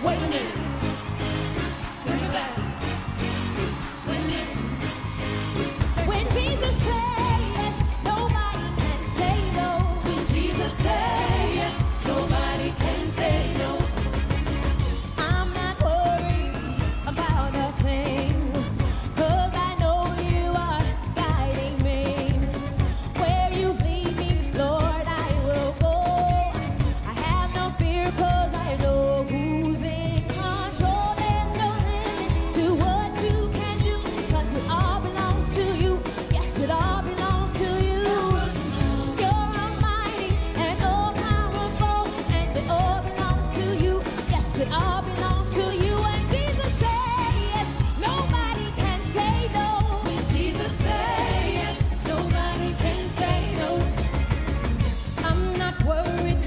Wait a minute. Bring it back. Wait a minute. When Jesus said yes, nobody can say no. When Jesus said yes, nobody can say no. I'm not worried about a thing, 'cause I know you are guiding me. Where you lead me, Lord, I will go. I have no fear 'cause I know who's in control. There's no limit to what you can do, 'cause it all belongs to you. Yes, it all belongs to you. You're almighty and all powerful, and it all belongs to you. Yes, it all belongs to you. And Jesus said yes, nobody can say no. When Jesus said yes, nobody can say no. I'm not worried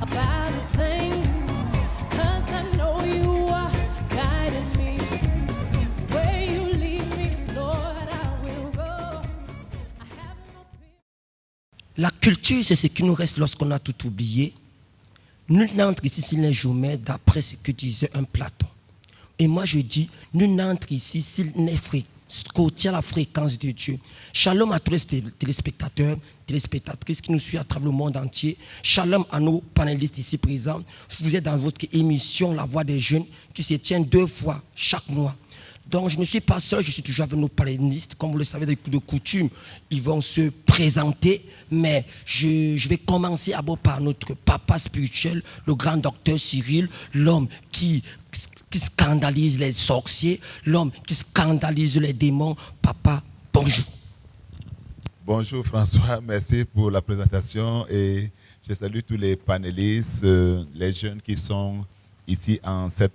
about a thing, 'cause I know you are guiding me. Where you lead me, Lord, I will go. I have no fear. La culture, c'est ce qui nous reste lorsqu'on a tout oublié. Nul n'entre ici s'il n'est jamais, d'après ce que disait un Platon. Et moi je dis, nul n'entre ici s'il n'est scotché à la fréquence de Dieu. Shalom à tous les téléspectateurs, téléspectatrices qui nous suivent à travers le monde entier. Shalom à nos panélistes ici présents. Vous êtes dans votre émission La Voix des Jeunes qui se tient 2 fois chaque mois. Donc je ne suis pas seul, je suis toujours avec nos panélistes. Comme vous le savez, de coutume, ils vont se présenter. Mais je vais commencer d'abord par notre papa spirituel, le grand docteur Cyril, l'homme qui scandalise les sorciers, l'homme qui scandalise les démons. Papa, bonjour. Bonjour François, merci pour la présentation et je salue tous les panélistes, les jeunes qui sont ici en cette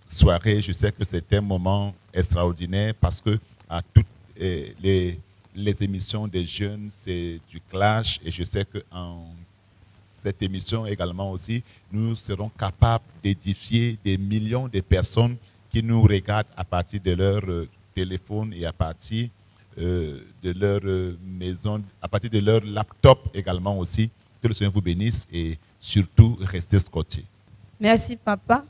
soirée. Je sais que c'est un moment extraordinaire parce que à toutes les émissions des jeunes, c'est du clash et je sais qu'en cette émission également aussi, nous serons capables d'édifier des millions de personnes qui nous regardent à partir de leur téléphone et à partir de leur maison, à partir de leur laptop également aussi. Que le Seigneur vous bénisse et surtout restez scotchés. Merci papa.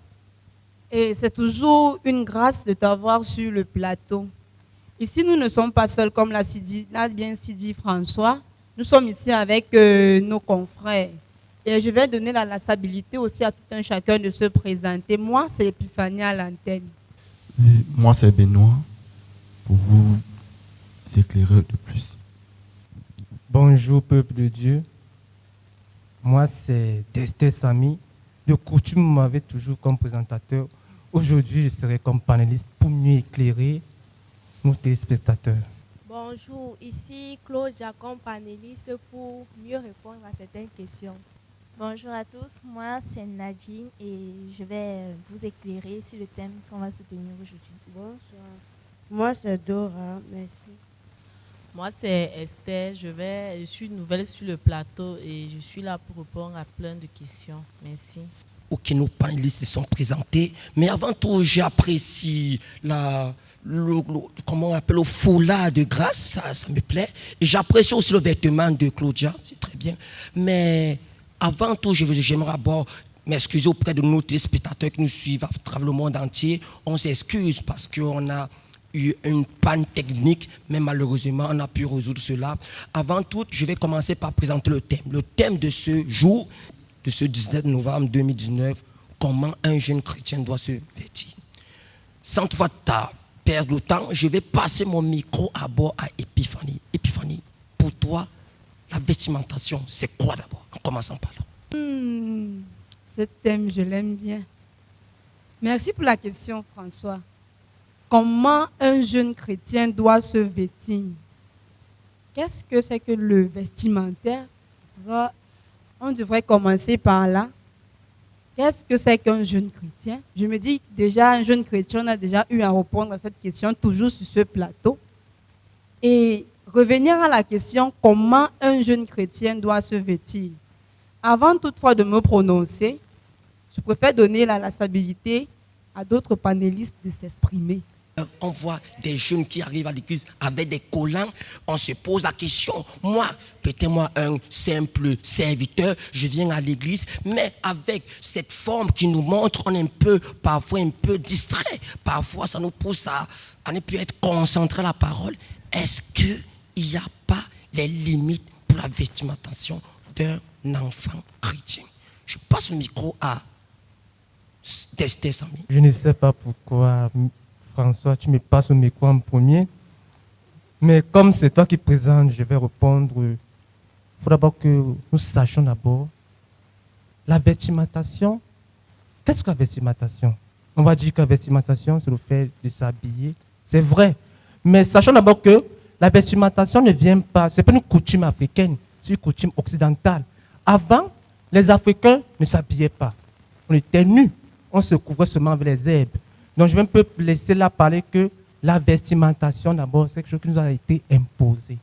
Et c'est toujours une grâce de t'avoir sur le plateau. Ici, nous ne sommes pas seuls comme l'a bien dit François. Nous sommes ici avec nos confrères. Et je vais donner la stabilité aussi à tout un chacun de se présenter. Moi, c'est Epiphanie à l'antenne. Moi, c'est Benoît, pour vous éclairer de plus. Bonjour, peuple de Dieu. Moi, c'est Destin Samy. De coutume, vous m'avez toujours comme présentateur. Aujourd'hui, je serai comme panéliste pour mieux éclairer nos téléspectateurs. Bonjour, ici Claude Jacon, panéliste pour mieux répondre à certaines questions. Bonjour à tous, moi c'est Nadine et je vais vous éclairer sur le thème qu'on va soutenir aujourd'hui. Bonsoir, moi c'est Dora, merci. Moi c'est Esther, je suis nouvelle sur le plateau et je suis là pour répondre à plein de questions. Merci. Ok, nos panélistes se sont présentés, mais avant tout, j'apprécie comment on appelle, le foulard de grâce, ça me plaît. Et j'apprécie aussi le vêtement de Claudia, c'est très bien. Mais avant tout, j'aimerais d'abord m'excuser auprès de nos téléspectateurs qui nous suivent à travers le monde entier. On s'excuse parce qu'on a eu une panne technique, mais malheureusement, on a pu résoudre cela. Avant tout, je vais commencer par présenter le thème. Le thème de ce jour, de ce 19 novembre 2019, comment un jeune chrétien doit se vêtir. Sans toutefois perdre le temps, je vais passer mon micro à bord à Epiphanie. Epiphanie, pour toi, la vestimentation, c'est quoi d'abord? En commençant par là. Ce thème, je l'aime bien. Merci pour la question, François. Comment un jeune chrétien doit se vêtir? Qu'est-ce que c'est que le vestimentaire? On devrait commencer par là. Qu'est-ce que c'est qu'un jeune chrétien? Je me dis déjà, un jeune chrétien, on a déjà eu à répondre à cette question, toujours sur ce plateau. Et revenir à la question, comment un jeune chrétien doit se vêtir? Avant toutefois de me prononcer, je préfère donner la stabilité à d'autres panélistes de s'exprimer. On voit des jeunes qui arrivent à l'église avec des collants. On se pose la question. Moi, peut-être un simple serviteur, je viens à l'église, mais avec cette forme qui nous montre, on est parfois un peu distrait. Parfois, ça nous pousse à ne plus être concentré à la parole. Est-ce qu'il n'y a pas les limites pour la vestimentation d'un enfant chrétien? Je passe le micro à Esther Samy. Je ne sais pas pourquoi, François, tu me passes le micro en premier. Mais comme c'est toi qui présentes, je vais répondre. Il faut d'abord que nous sachions d'abord la vestimentation. Qu'est-ce que la vestimentation? On va dire que la vestimentation, c'est le fait de s'habiller. C'est vrai. Mais sachons d'abord que la vestimentation ne vient pas, ce n'est pas une coutume africaine, c'est une coutume occidentale. Avant, les Africains ne s'habillaient pas. On était nus. On se couvrait seulement avec les herbes. Donc je vais un peu laisser là parler que la vestimentation, d'abord, c'est quelque chose qui nous a été imposé.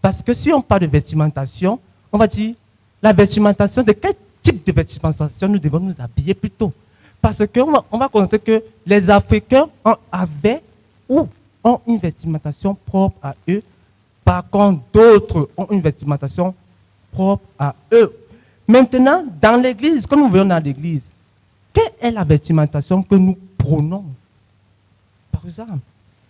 Parce que si on parle de vestimentation, on va dire, la vestimentation, de quel type de vestimentation nous devons nous habiller plutôt? Parce qu'on va constater que les Africains avaient ou ont une vestimentation propre à eux. Par contre, d'autres ont une vestimentation propre à eux. Maintenant, dans l'église, quand nous venons dans l'église, quelle est la vestimentation que nous prenons? Par exemple,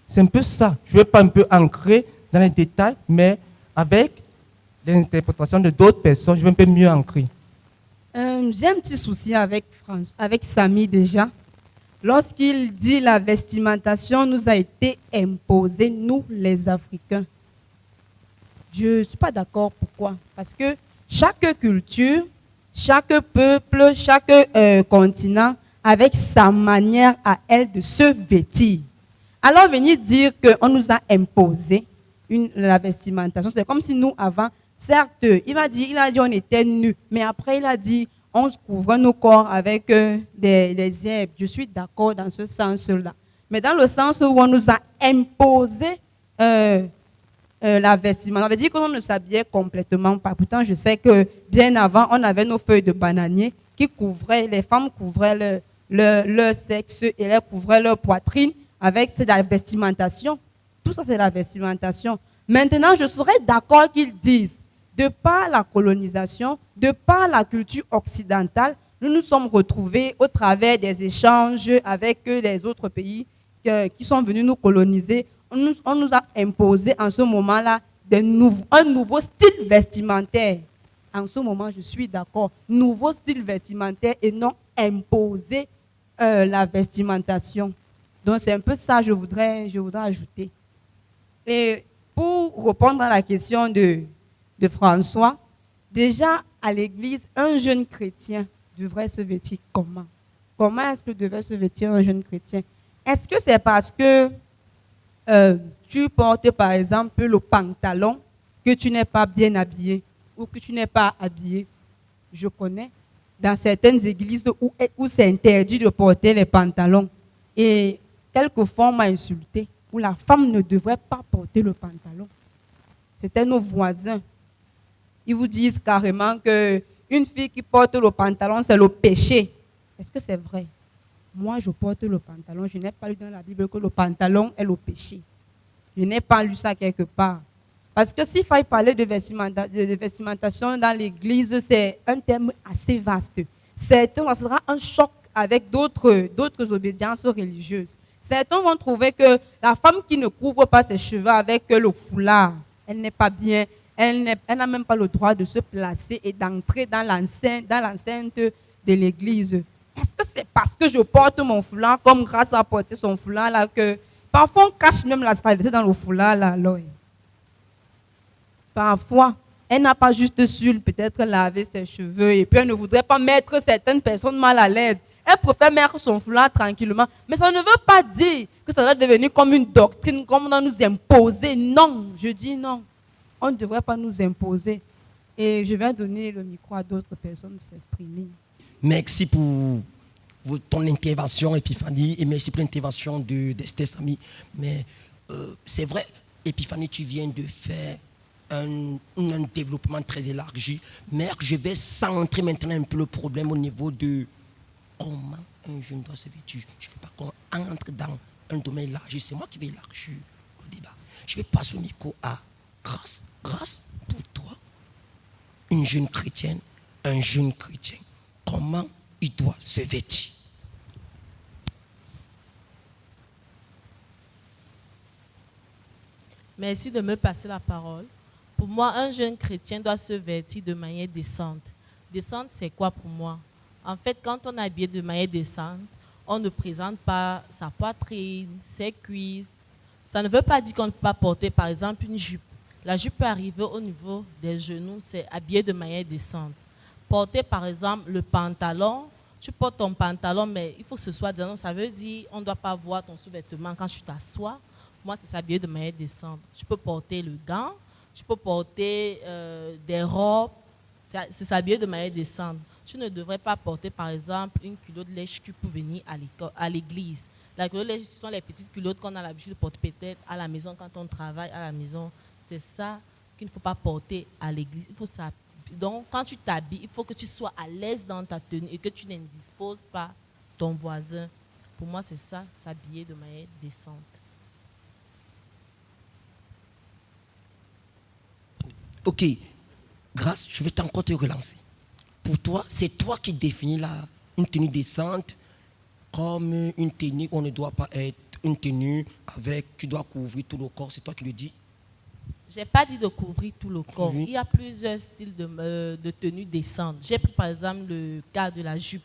c'est un peu ça. Je ne vais pas un peu ancrer dans les détails, mais avec l'interprétation de d'autres personnes, je vais un peu mieux ancrer. J'ai un petit souci avec Samy déjà. Lorsqu'il dit la vestimentation nous a été imposée, nous les Africains. Je ne suis pas d'accord. Pourquoi? Parce que chaque culture, chaque peuple, chaque continent, avec sa manière à elle de se vêtir. Alors venir dire qu'on nous a imposé la vestimentation, c'est comme si nous avant, certes, il a dit on était nus, mais après il a dit on se couvre nos corps avec des herbes. Je suis d'accord dans ce sens-là. Mais dans le sens où on nous a imposé la vestimenta, ça veut dire qu'on ne s'habillait complètement pas. Pourtant, je sais que bien avant, on avait nos feuilles de bananier qui couvraient, les femmes couvraient leur sexe et elles couvraient leur poitrine avec la vestimentation. Tout ça, c'est la vestimentation. Maintenant, je serais d'accord qu'ils disent, de par la colonisation, de par la culture occidentale, nous nous sommes retrouvés au travers des échanges avec les autres pays qui sont venus nous coloniser. On nous a imposé en ce moment-là un nouveau style vestimentaire. En ce moment, je suis d'accord. Nouveau style vestimentaire et non imposer la vestimentation. Donc, c'est un peu ça que je voudrais ajouter. Et pour répondre à la question de François, déjà à l'église, un jeune chrétien devrait se vêtir comment? Comment est-ce que devrait se vêtir un jeune chrétien? Est-ce que c'est parce que tu portes par exemple le pantalon que tu n'es pas bien habillé ou que tu n'es pas habillé? Je connais dans certaines églises où c'est interdit de porter les pantalons. Et quelquefois on m'a insulté, où la femme ne devrait pas porter le pantalon. C'était nos voisins. Ils vous disent carrément qu'une fille qui porte le pantalon, c'est le péché. Est-ce que c'est vrai? Moi, je porte le pantalon. Je n'ai pas lu dans la Bible que le pantalon est le péché. Je n'ai pas lu ça quelque part. Parce que s'il fallait parler de vestimentation dans l'église, c'est un terme assez vaste. Ça sera un choc avec d'autres obédiences religieuses. Certains vont trouver que la femme qui ne couvre pas ses cheveux avec le foulard, elle n'est pas bien, elle n'a même pas le droit de se placer et d'entrer dans l'enceinte de l'église. Est-ce que c'est parce que je porte mon foulard, comme grâce à porter son foulard, là, que parfois on cache même la saleté dans le foulard, là, alors. Parfois, elle n'a pas juste su peut-être laver ses cheveux et puis elle ne voudrait pas mettre certaines personnes mal à l'aise. Elle préfère mettre son foulard tranquillement. Mais ça ne veut pas dire que ça doit devenir comme une doctrine, comme on doit nous imposer. Non, je dis non. On ne devrait pas nous imposer. Et je vais donner le micro à d'autres personnes de s'exprimer. Merci pour ton intervention, Epiphanie, et merci pour l'intervention d'Esther Samy. Mais c'est vrai, Epiphanie, tu viens de faire un développement très élargi. Mais je vais centrer maintenant un peu le problème au niveau de comment un jeune doit se vêtir. Je ne veux pas qu'on entre dans un domaine élargi. C'est moi qui vais élargir le débat. Je vais passer au micro à Grâce. Grâce, pour toi, une jeune chrétienne, un jeune chrétien, comment il doit se vêtir? Merci de me passer la parole. Pour moi, un jeune chrétien doit se vêtir de manière décente. Décente, c'est quoi pour moi? En fait, quand on est habillé de manière décente, on ne présente pas sa poitrine, ses cuisses. Ça ne veut pas dire qu'on ne peut pas porter, par exemple, une jupe. La jupe peut arriver au niveau des genoux, c'est habillé de manière décente. Porter, par exemple, le pantalon, tu portes ton pantalon, mais il faut que ce soit décent. Ça veut dire qu'on ne doit pas voir ton sous-vêtement quand tu t'assois. Moi, c'est s'habiller de manière décente. Tu peux porter le gant, tu peux porter des robes, c'est s'habiller de manière décente. Tu ne devrais pas porter, par exemple, une culotte lèche pour venir à l'église. La culotte lèche, ce sont les petites culottes qu'on a l'habitude de porter peut-être à la maison quand on travaille à la maison. C'est ça qu'il ne faut pas porter à l'église. Donc, quand tu t'habilles, il faut que tu sois à l'aise dans ta tenue et que tu n'indisposes pas ton voisin. Pour moi, c'est ça, s'habiller de manière décente. Ok, Grâce, je vais encore te relancer. Pour toi, c'est toi qui définis une tenue décente comme une tenue où on ne doit pas être une tenue qui doit couvrir tout le corps. C'est toi qui le dis? Je n'ai pas dit de couvrir tout le corps. Oui. Il y a plusieurs styles de tenues décentes. J'ai pris par exemple le cas de la jupe.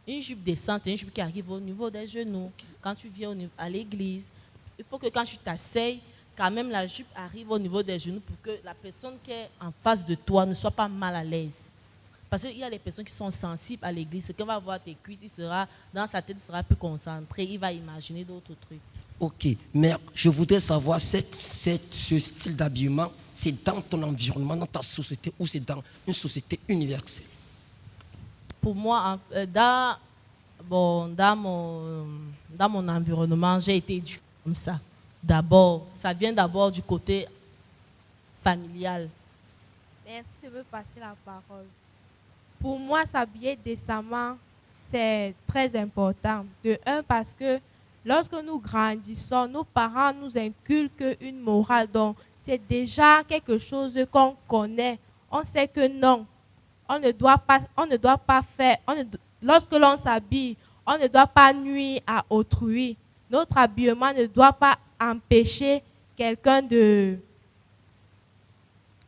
Une jupe décente, c'est une jupe qui arrive au niveau des genoux. Quand tu viens à l'église, il faut que quand tu t'asseyes, quand même la jupe arrive au niveau des genoux pour que la personne qui est en face de toi ne soit pas mal à l'aise. Parce qu'il y a des personnes qui sont sensibles à l'église. Quand on va voir tes cuisses, dans sa tête, il sera plus concentré. Il va imaginer d'autres trucs. Ok, mais je voudrais savoir, ce style d'habillement, c'est dans ton environnement, dans ta société, ou c'est dans une société universelle? Pour moi, dans mon environnement, j'ai été éduquée comme ça. D'abord, ça vient d'abord du côté familial. Merci de me passer la parole. Pour moi, s'habiller décemment, c'est très important. De un, parce que lorsque nous grandissons, nos parents nous inculquent une morale. Donc, c'est déjà quelque chose qu'on connaît. On sait que non, on ne doit pas faire. Lorsque l'on s'habille, on ne doit pas nuire à autrui. Notre habillement ne doit pas empêcher quelqu'un de...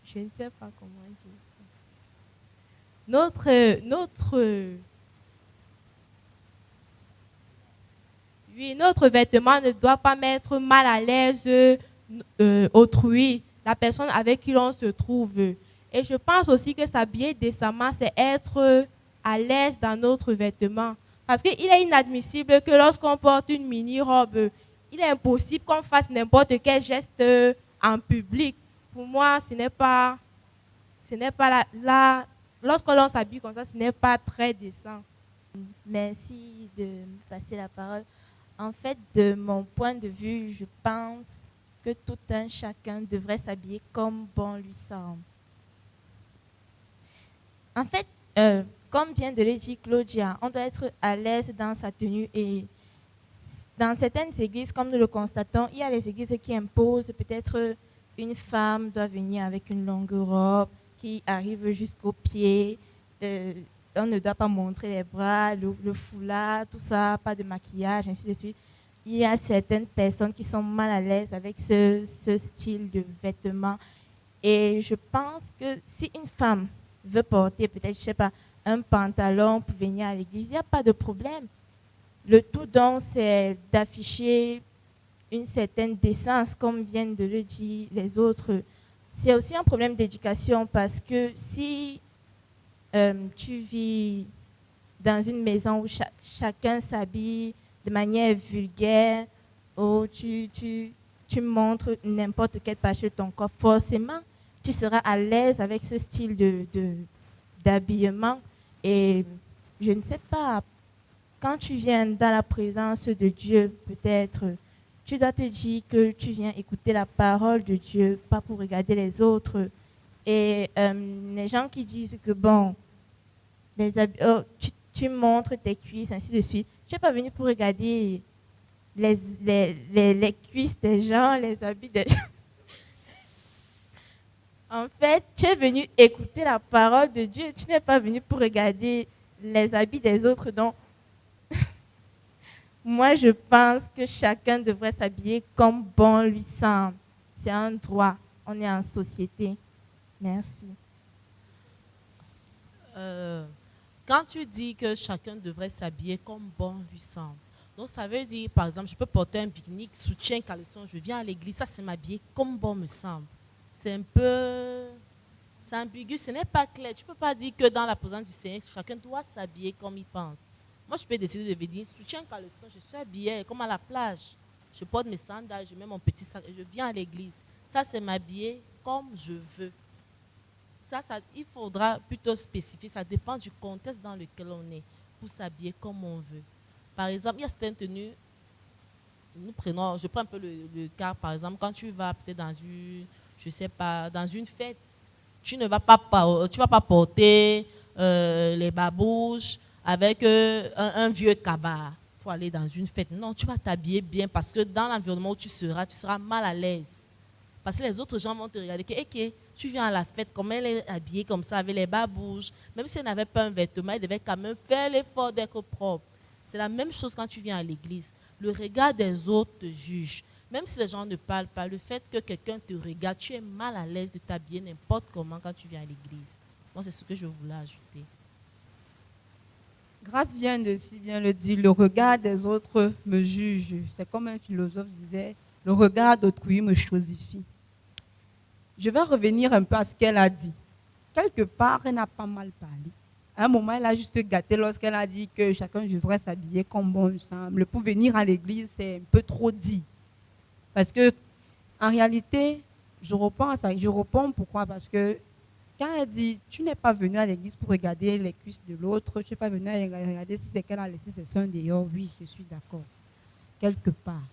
Je ne sais pas comment je... Notre vêtement ne doit pas mettre mal à l'aise autrui, la personne avec qui l'on se trouve. Et je pense aussi que s'habiller décemment, c'est être à l'aise dans notre vêtement. Parce qu'il est inadmissible que lorsqu'on porte une mini-robe, il est impossible qu'on fasse n'importe quel geste en public. Pour moi, ce n'est pas lorsque l'on s'habille comme ça, ce n'est pas très décent. Merci de me passer la parole. En fait, de mon point de vue, je pense que tout un chacun devrait s'habiller comme bon lui semble. En fait, comme vient de le dire Claudia, on doit être à l'aise dans sa tenue et dans certaines églises, comme nous le constatons, il y a les églises qui imposent peut-être une femme doit venir avec une longue robe qui arrive jusqu'aux pieds. On ne doit pas montrer les bras, le foulard, tout ça, pas de maquillage, ainsi de suite. Il y a certaines personnes qui sont mal à l'aise avec ce style de vêtements. Et je pense que si une femme veut porter peut-être, je ne sais pas, un pantalon pour venir à l'église, il n'y a pas de problème. Le tout donc, c'est d'afficher une certaine décence, comme viennent de le dire les autres. C'est aussi un problème d'éducation parce que si tu vis dans une maison où chacun s'habille de manière vulgaire, où tu montres n'importe quelle partie de ton corps, forcément, tu seras à l'aise avec ce style d'habillement. Et je ne sais pas, quand tu viens dans la présence de Dieu, peut-être, tu dois te dire que tu viens écouter la parole de Dieu, pas pour regarder les autres. Et les gens qui disent que, bon, tu montres tes cuisses, ainsi de suite. Tu n'es pas venu pour regarder les cuisses des gens, les habits des gens. En fait, tu es venu écouter la parole de Dieu. Tu n'es pas venu pour regarder les habits des autres. Donc, moi, je pense que chacun devrait s'habiller comme bon lui semble. C'est un droit. On est en société. Merci. Quand tu dis que chacun devrait s'habiller comme bon lui semble, donc ça veut dire, par exemple, je peux porter un pique-nique, soutien, caleçon, je viens à l'église, ça c'est m'habiller comme bon me semble. C'est un peu... C'est ambigu, ce n'est pas clair. Tu ne peux pas dire que dans la présence du Seigneur, chacun doit s'habiller comme il pense. Moi, je peux décider de venir, soutien, caleçon, je suis habillée comme à la plage. Je porte mes sandales, je mets mon petit sac et je viens à l'église. Ça, c'est m'habiller comme je veux. Ça, il faudra plutôt spécifier. Ça dépend du contexte dans lequel on est pour s'habiller comme on veut. Par exemple, il y a certaines tenues. Je prends un peu le cas, par exemple, quand tu vas peut-être dans une, je sais pas, dans une fête, tu ne vas pas porter les babouches avec un vieux cabas pour aller dans une fête. Non, tu vas t'habiller bien parce que dans l'environnement où tu seras mal à l'aise. Parce que les autres gens vont te regarder que tu viens à la fête, comme elle est habillée comme ça, avec les babouches. Même si elle n'avait pas un vêtement, elle devait quand même faire l'effort d'être propre. C'est la même chose quand tu viens à l'église. Le regard des autres te juge. Même si les gens ne parlent pas, le fait que quelqu'un te regarde, tu es mal à l'aise de t'habiller n'importe comment quand tu viens à l'église. Moi, c'est ce que je voulais ajouter. Grâce vient de si bien le dire, le regard des autres me juge. C'est comme un philosophe disait, le regard d'autrui me chosifie. Je vais revenir un peu à ce qu'elle a dit. Quelque part, elle n'a pas mal parlé. À un moment, elle a juste gâté lorsqu'elle a dit que chacun devrait s'habiller comme bon lui semble. Pour venir à l'église, c'est un peu trop dit. Parce que, en réalité, je réponds pourquoi? Parce que quand elle dit, tu n'es pas venu à l'église pour regarder les cuisses de l'autre, tu n'es pas venu à regarder si c'est qu'elle a laissé ses seins dehors, oui, je suis d'accord. Quelque part.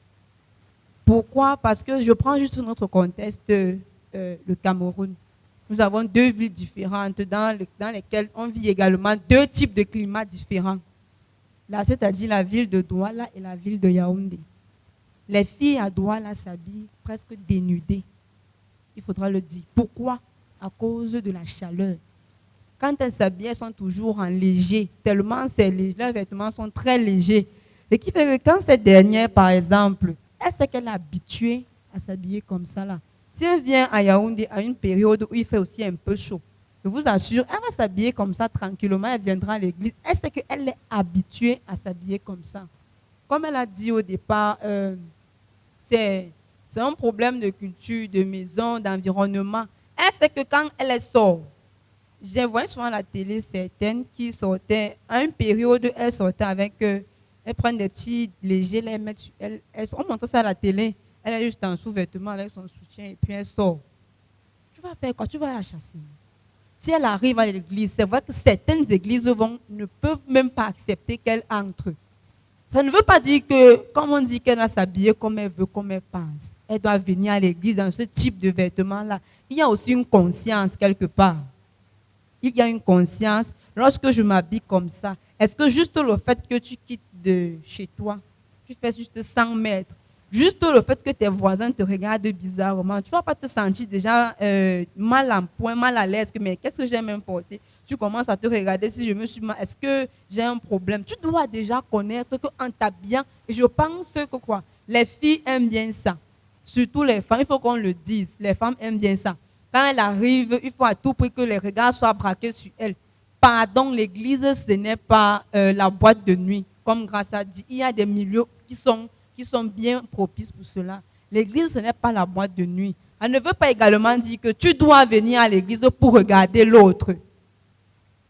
Pourquoi? Parce que je prends juste notre contexte, le Cameroun. Nous avons deux villes différentes dans lesquelles on vit également deux types de climats différents. Là, c'est-à-dire la ville de Douala et la ville de Yaoundé. Les filles à Douala s'habillent presque dénudées. Il faudra le dire. Pourquoi? À cause de la chaleur. Quand elles s'habillent, elles sont toujours en léger, tellement leurs vêtements sont très légers. Ce qui fait que quand cette dernière, par exemple, elle sait qu'elle est habituée à s'habiller comme ça là. Si elle vient à Yaoundé à une période où il fait aussi un peu chaud, je vous assure, elle va s'habiller comme ça tranquillement, elle viendra à l'église. Elle sait qu'elle est habituée à s'habiller comme ça. Comme elle a dit au départ, c'est un problème de culture, de maison, d'environnement. Elle sait que quand elle sort, j'ai vu souvent à la télé certaines qui sortaient, à une période, elles sortaient avec, elles prennent des petits légers, les mettent sur elles. On montre ça à la télé. Elle est juste en sous-vêtement avec son soutien et puis elle sort. Tu vas faire quoi? Tu vas la chasser. Si elle arrive à l'église, c'est vrai que certaines églises ne peuvent même pas accepter qu'elle entre. Ça ne veut pas dire que, comme on dit qu'elle va s'habiller comme elle veut, comme elle pense. Elle doit venir à l'église dans ce type de vêtements-là. Il y a aussi une conscience quelque part. Il y a une conscience. Lorsque je m'habille comme ça, est-ce que juste le fait que tu quittes de chez toi, tu fais juste 100 mètres, juste le fait que tes voisins te regardent bizarrement, tu ne vas pas te sentir déjà mal en point, mal à l'aise, mais qu'est-ce que j'ai même porté? Tu commences à te regarder si je me suis mal, est-ce que j'ai un problème? Tu dois déjà connaître qu'en t'habillant, et je pense que quoi? Les filles aiment bien ça. Surtout les femmes, il faut qu'on le dise, les femmes aiment bien ça. Quand elles arrivent, il faut à tout prix que les regards soient braqués sur elles. Pardon, l'église, ce n'est pas la boîte de nuit. Comme Grâce a dit, il y a des milieux qui sont bien propices pour cela. L'église, ce n'est pas la boîte de nuit. Elle ne veut pas également dire que tu dois venir à l'église pour regarder l'autre.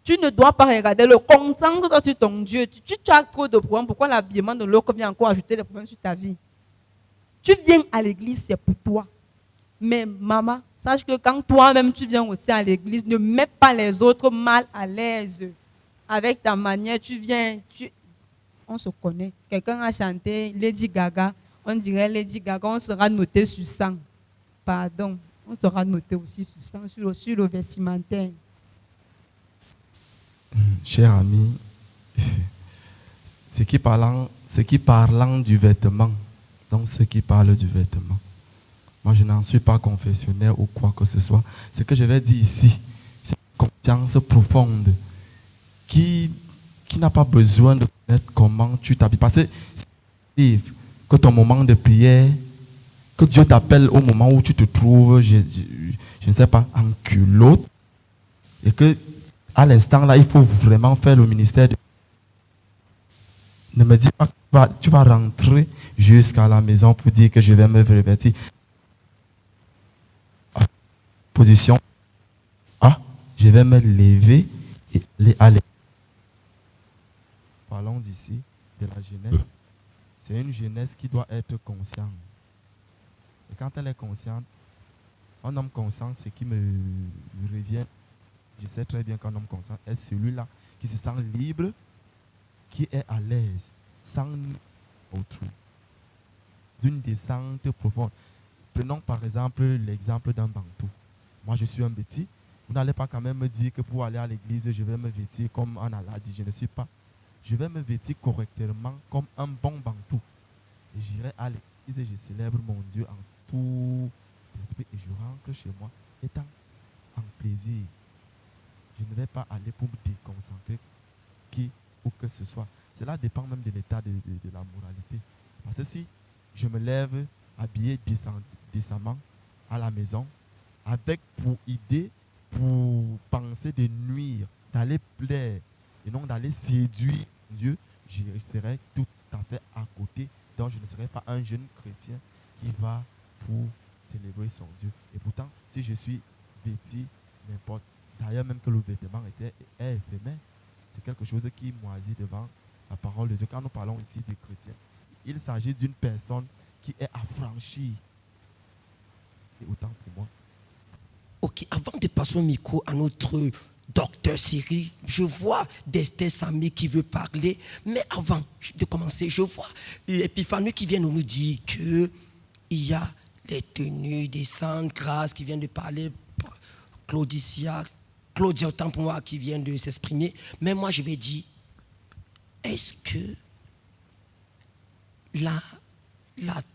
Tu ne dois pas regarder le concentre-toi sur ton Dieu. Tu as trop de problèmes. Pourquoi l'habillement de l'autre vient encore ajouter des problèmes sur ta vie? Tu viens à l'église, c'est pour toi. Mais maman, sache que quand toi-même tu viens aussi à l'église, ne mets pas les autres mal à l'aise. Avec ta manière, tu viens, on se connaît. Quelqu'un a chanté Lady Gaga, on dirait Lady Gaga, on sera noté sur 100. Pardon, on sera noté aussi sur 100, sur le vestimentaire. Cher ami, ce qui parlant du vêtement, dans ce qui parle du vêtement. Moi, je n'en suis pas confessionnaire ou quoi que ce soit. Ce que je vais dire ici, c'est une conscience profonde qui n'a pas besoin de connaître comment tu t'habilles. Parce que que ton moment de prière, que Dieu t'appelle au moment où tu te trouves, je ne sais pas, en culotte, et que à l'instant là, il faut vraiment faire le ministère de... Ne me dis pas que tu vas rentrer jusqu'à la maison pour dire que je vais me revêtir. Position A, je vais me lever et aller. Parlons d'ici de la jeunesse. C'est une jeunesse qui doit être consciente. Et quand elle est consciente, un homme conscient, ce qui me revient, je sais très bien qu'un homme conscient est celui-là qui se sent libre, qui est à l'aise, sans autrui, d'une descente profonde. Prenons par exemple l'exemple d'un bantou. Moi, je suis un bêtis. Vous n'allez pas quand même me dire que pour aller à l'église, je vais me vêtir comme un Allah dit. Je ne suis pas. Je vais me vêtir correctement comme un bon bantou. Et j'irai à l'église et je célèbre mon Dieu en tout esprit. Et je rentre chez moi étant en plaisir. Je ne vais pas aller pour me déconcentrer qui ou que ce soit. Cela dépend même de l'état de la moralité. Parce que si je me lève habillé décemment à la maison, avec pour idée, pour penser de nuire, d'aller plaire et non d'aller séduire Dieu, je serai tout à fait à côté. Donc je ne serai pas un jeune chrétien qui va pour célébrer son Dieu. Et pourtant, si je suis vêtu, n'importe, d'ailleurs même que le vêtement est éphémère, c'est quelque chose qui moisit devant la parole de Dieu. Quand nous parlons ici des chrétiens, il s'agit d'une personne qui est affranchie. Et autant pour moi. Ok, avant de passer au micro à notre docteur Siri, je vois Destin Sami qui veut parler, mais avant de commencer, je vois Epiphanie qui vient de nous dire qu'il y a les tenues des saintes grâces qui viennent de parler, Claudia, autant pour moi, qui vient de s'exprimer, mais moi je vais dire, est-ce que la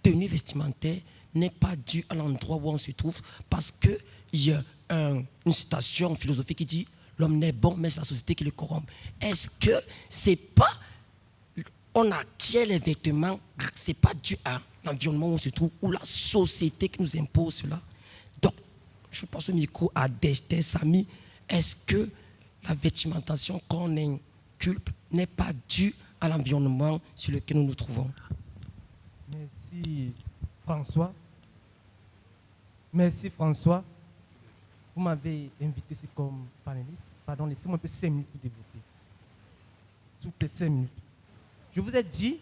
tenue vestimentaire n'est pas due à l'endroit où on se trouve, parce qu'il y a une citation philosophique qui dit « L'homme n'est bon, mais c'est la société qui le corrompt ». Est-ce que c'est pas, on acquiert les vêtements, c'est pas dû à l'environnement où on se trouve, ou la société qui nous impose cela? Donc, je passe au micro à Destin Sami. Est-ce que la vestimentaire qu'on inculpe n'est pas due à l'environnement sur lequel nous nous trouvons? Merci François. Merci François. Vous m'avez invité ici comme panéliste. Pardon, laissez-moi un peu 5 minutes pour développer. S'il vous plaît, 5 minutes. Je vous ai dit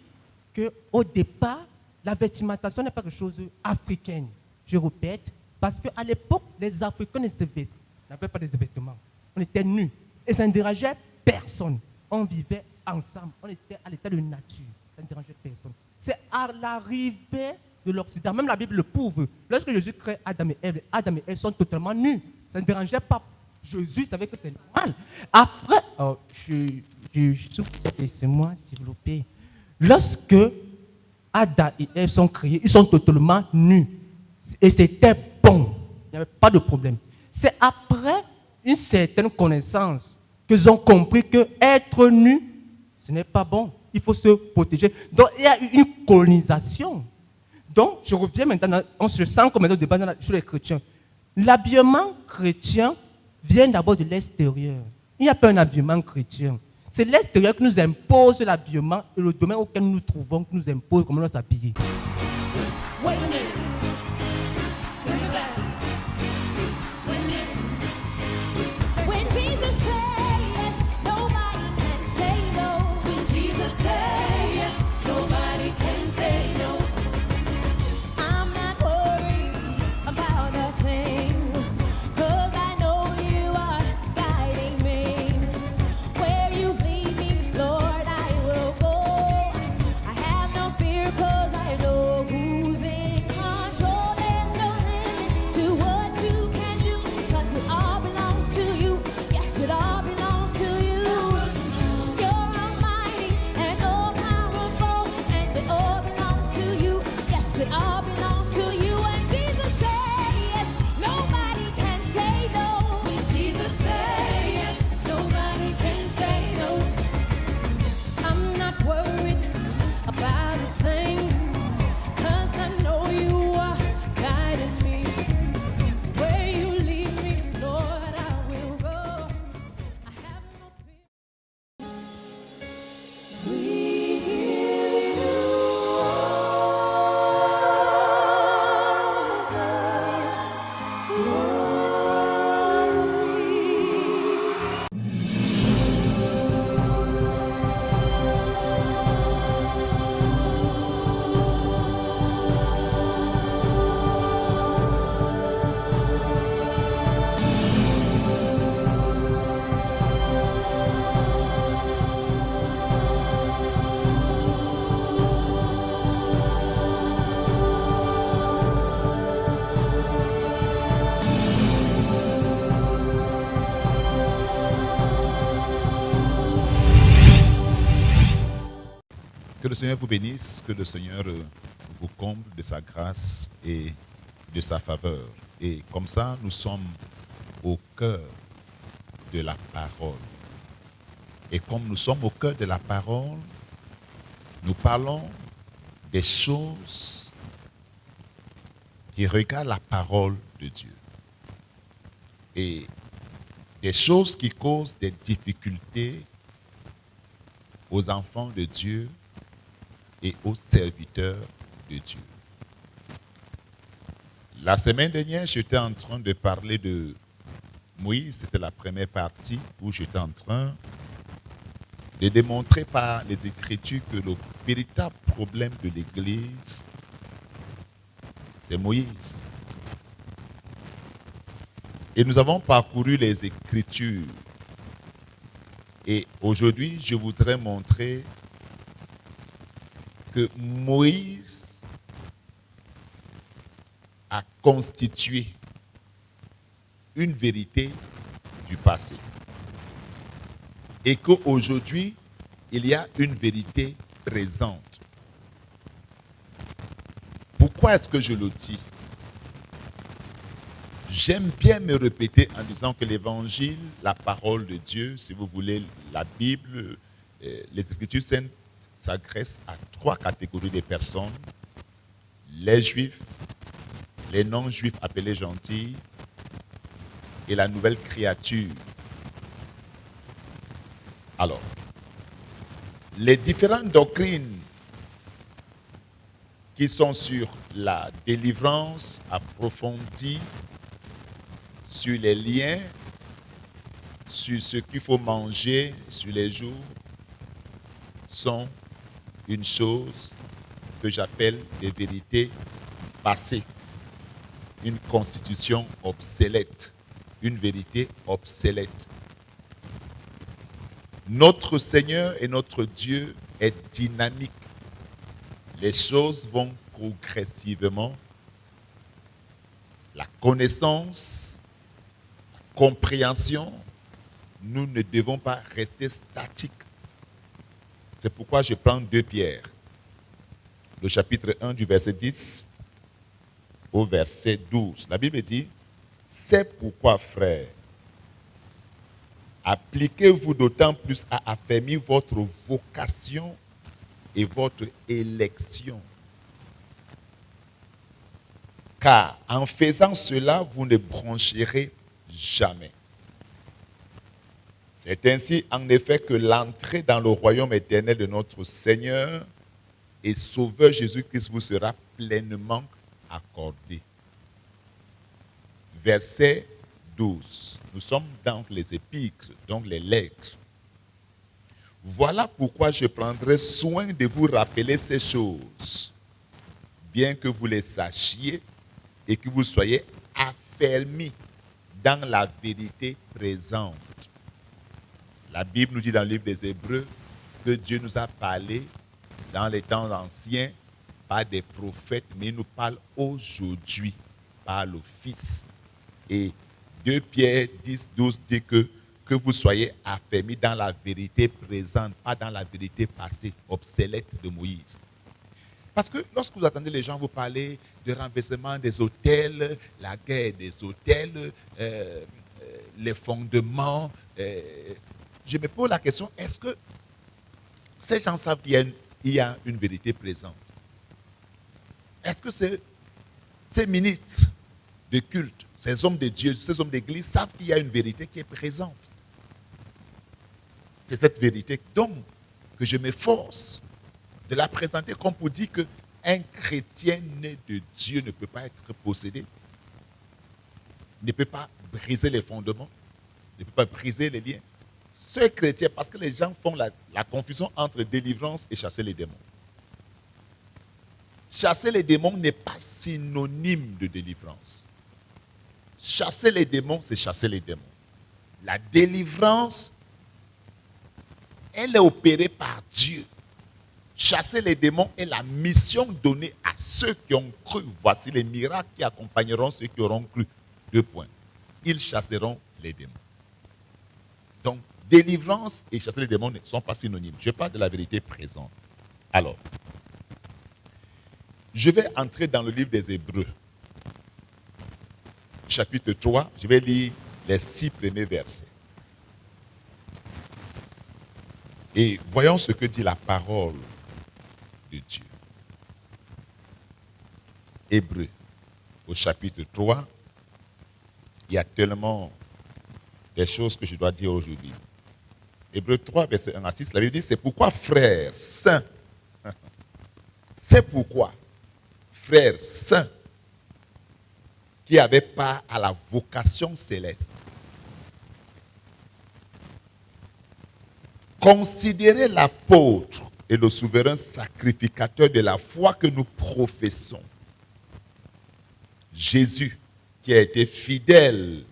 qu'au départ, la vestimentaire n'est pas quelque chose africaine. Je répète, parce qu'à l'époque, les Africains n'avaient pas de vêtements. On était nus. Et ça ne dérangeait personne. On vivait ensemble. On était à l'état de nature. Ça ne dérangeait personne. C'est à l'arrivée de l'Occident. Même la Bible le prouve. Lorsque Jésus crée Adam et Ève sont totalement nus. Ça ne dérangeait pas. Jésus savait que c'est normal. Après, laissez-moi développer. Lorsque Adam et Ève sont créés, ils sont totalement nus. Et c'était bon. Il n'y avait pas de problème. C'est après une certaine connaissance qu'ils ont compris que être nu, ce n'est pas bon. Il faut se protéger. Donc, il y a eu une colonisation. Donc, je reviens maintenant, on se sent comme un débat sur les chrétiens. L'habillement chrétien vient d'abord de l'extérieur. Il n'y a pas un habillement chrétien. C'est l'extérieur qui nous impose l'habillement et le domaine auquel nous nous trouvons qui nous impose comment nous s'habiller. Wait a minute. Bring it back. Wait a minute. When Jesus said yes, nobody can say no. When Jesus said yes, nobody can say no. I'm not worried about a thing, 'cause I know you are guiding me. Where you lead me, Lord, I will go. I have no fear 'cause I know who It all belongs to you. And Jesus said yes, nobody can say no. When Jesus said yes, nobody can say no. I'm not worried about a thing, 'cause I know you are guiding me. Where you lead me, Lord, I will go. I have no fear. We give you Que le Seigneur vous bénisse, que le Seigneur vous comble de sa grâce et de sa faveur. Et comme ça, nous sommes au cœur de la parole. Et comme nous sommes au cœur de la parole, nous parlons des choses qui regardent la parole de Dieu. Et des choses qui causent des difficultés aux enfants de Dieu et aux serviteurs de Dieu. La semaine dernière, j'étais en train de parler de Moïse. C'était la première partie où j'étais en train de démontrer par les Écritures que le véritable problème de l'Église, c'est Moïse. Et nous avons parcouru les Écritures. Et aujourd'hui, je voudrais montrer que Moïse a constitué une vérité du passé. Et qu'aujourd'hui, il y a une vérité présente. Pourquoi est-ce que je le dis? J'aime bien me répéter en disant que l'Évangile, la parole de Dieu, si vous voulez, la Bible, les Écritures saintes, s'adresse à trois catégories de personnes: les Juifs, les non-Juifs appelés gentils et la nouvelle créature. Alors, les différentes doctrines qui sont sur la délivrance approfondie, sur les liens, sur ce qu'il faut manger sur les jours, sont une chose que j'appelle des vérités passées, une constitution obsolète, une vérité obsolète. Notre Seigneur et notre Dieu est dynamique. Les choses vont progressivement. La connaissance, la compréhension, nous ne devons pas rester statiques. C'est pourquoi je prends 2 Pierre, le chapitre 1 du verset 10 au verset 12. La Bible dit: c'est pourquoi, frères, appliquez-vous d'autant plus à affermir votre vocation et votre élection. Car en faisant cela, vous ne broncherez jamais. C'est ainsi en effet que l'entrée dans le royaume éternel de notre Seigneur et Sauveur Jésus-Christ vous sera pleinement accordée. Verset 12. Nous sommes dans les épîtres, donc les lettres. Voilà pourquoi je prendrai soin de vous rappeler ces choses, bien que vous les sachiez et que vous soyez affermis dans la vérité présente. La Bible nous dit dans le livre des Hébreux que Dieu nous a parlé dans les temps anciens par des prophètes, mais il nous parle aujourd'hui par le Fils. Et 2 Pierre 10, 12 dit que vous soyez affermis dans la vérité présente, pas dans la vérité passée, obsolète de Moïse. Parce que lorsque vous attendez les gens vous parler de renversement des hôtels, la guerre des hôtels, les fondements, je me pose la question, est-ce que ces gens savent qu'il y a une vérité présente? Est-ce que ces ministres de culte, ces hommes de Dieu, ces hommes d'église savent qu'il y a une vérité qui est présente? C'est cette vérité donc que je m'efforce de la présenter comme pour dire qu'un chrétien né de Dieu ne peut pas être possédé, ne peut pas briser les fondements, ne peut pas briser les liens. Ce chrétien, parce que les gens font la confusion entre délivrance et chasser les démons. Chasser les démons n'est pas synonyme de délivrance. Chasser les démons, c'est chasser les démons. La délivrance, elle est opérée par Dieu. Chasser les démons est la mission donnée à ceux qui ont cru. Voici les miracles qui accompagneront ceux qui auront cru. 2 points. Ils chasseront les démons. Donc, délivrance et chasser les démons ne sont pas synonymes. Je parle de la vérité présente. Alors, je vais entrer dans le livre des Hébreux. Chapitre 3, je vais lire les 6 premiers versets. Et voyons ce que dit la parole de Dieu. Hébreux, au chapitre 3, il y a tellement des choses que je dois dire aujourd'hui. Hébreux 3, verset 1 à 6, la Bible dit, c'est pourquoi, frères saints, c'est pourquoi, frères saints, qui avaient part à la vocation céleste, considérez l'apôtre et le souverain sacrificateur de la foi que nous professons, Jésus, qui a été fidèle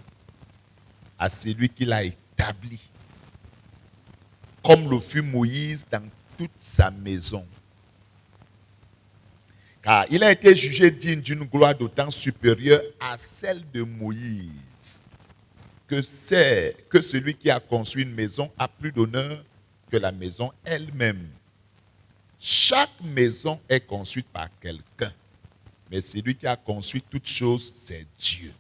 à celui qui l'a établi, comme le fut Moïse dans toute sa maison. Car il a été jugé digne d'une gloire d'autant supérieure à celle de Moïse, que celui qui a construit une maison a plus d'honneur que la maison elle-même. Chaque maison est construite par quelqu'un, mais celui qui a construit toutes choses, c'est Dieu.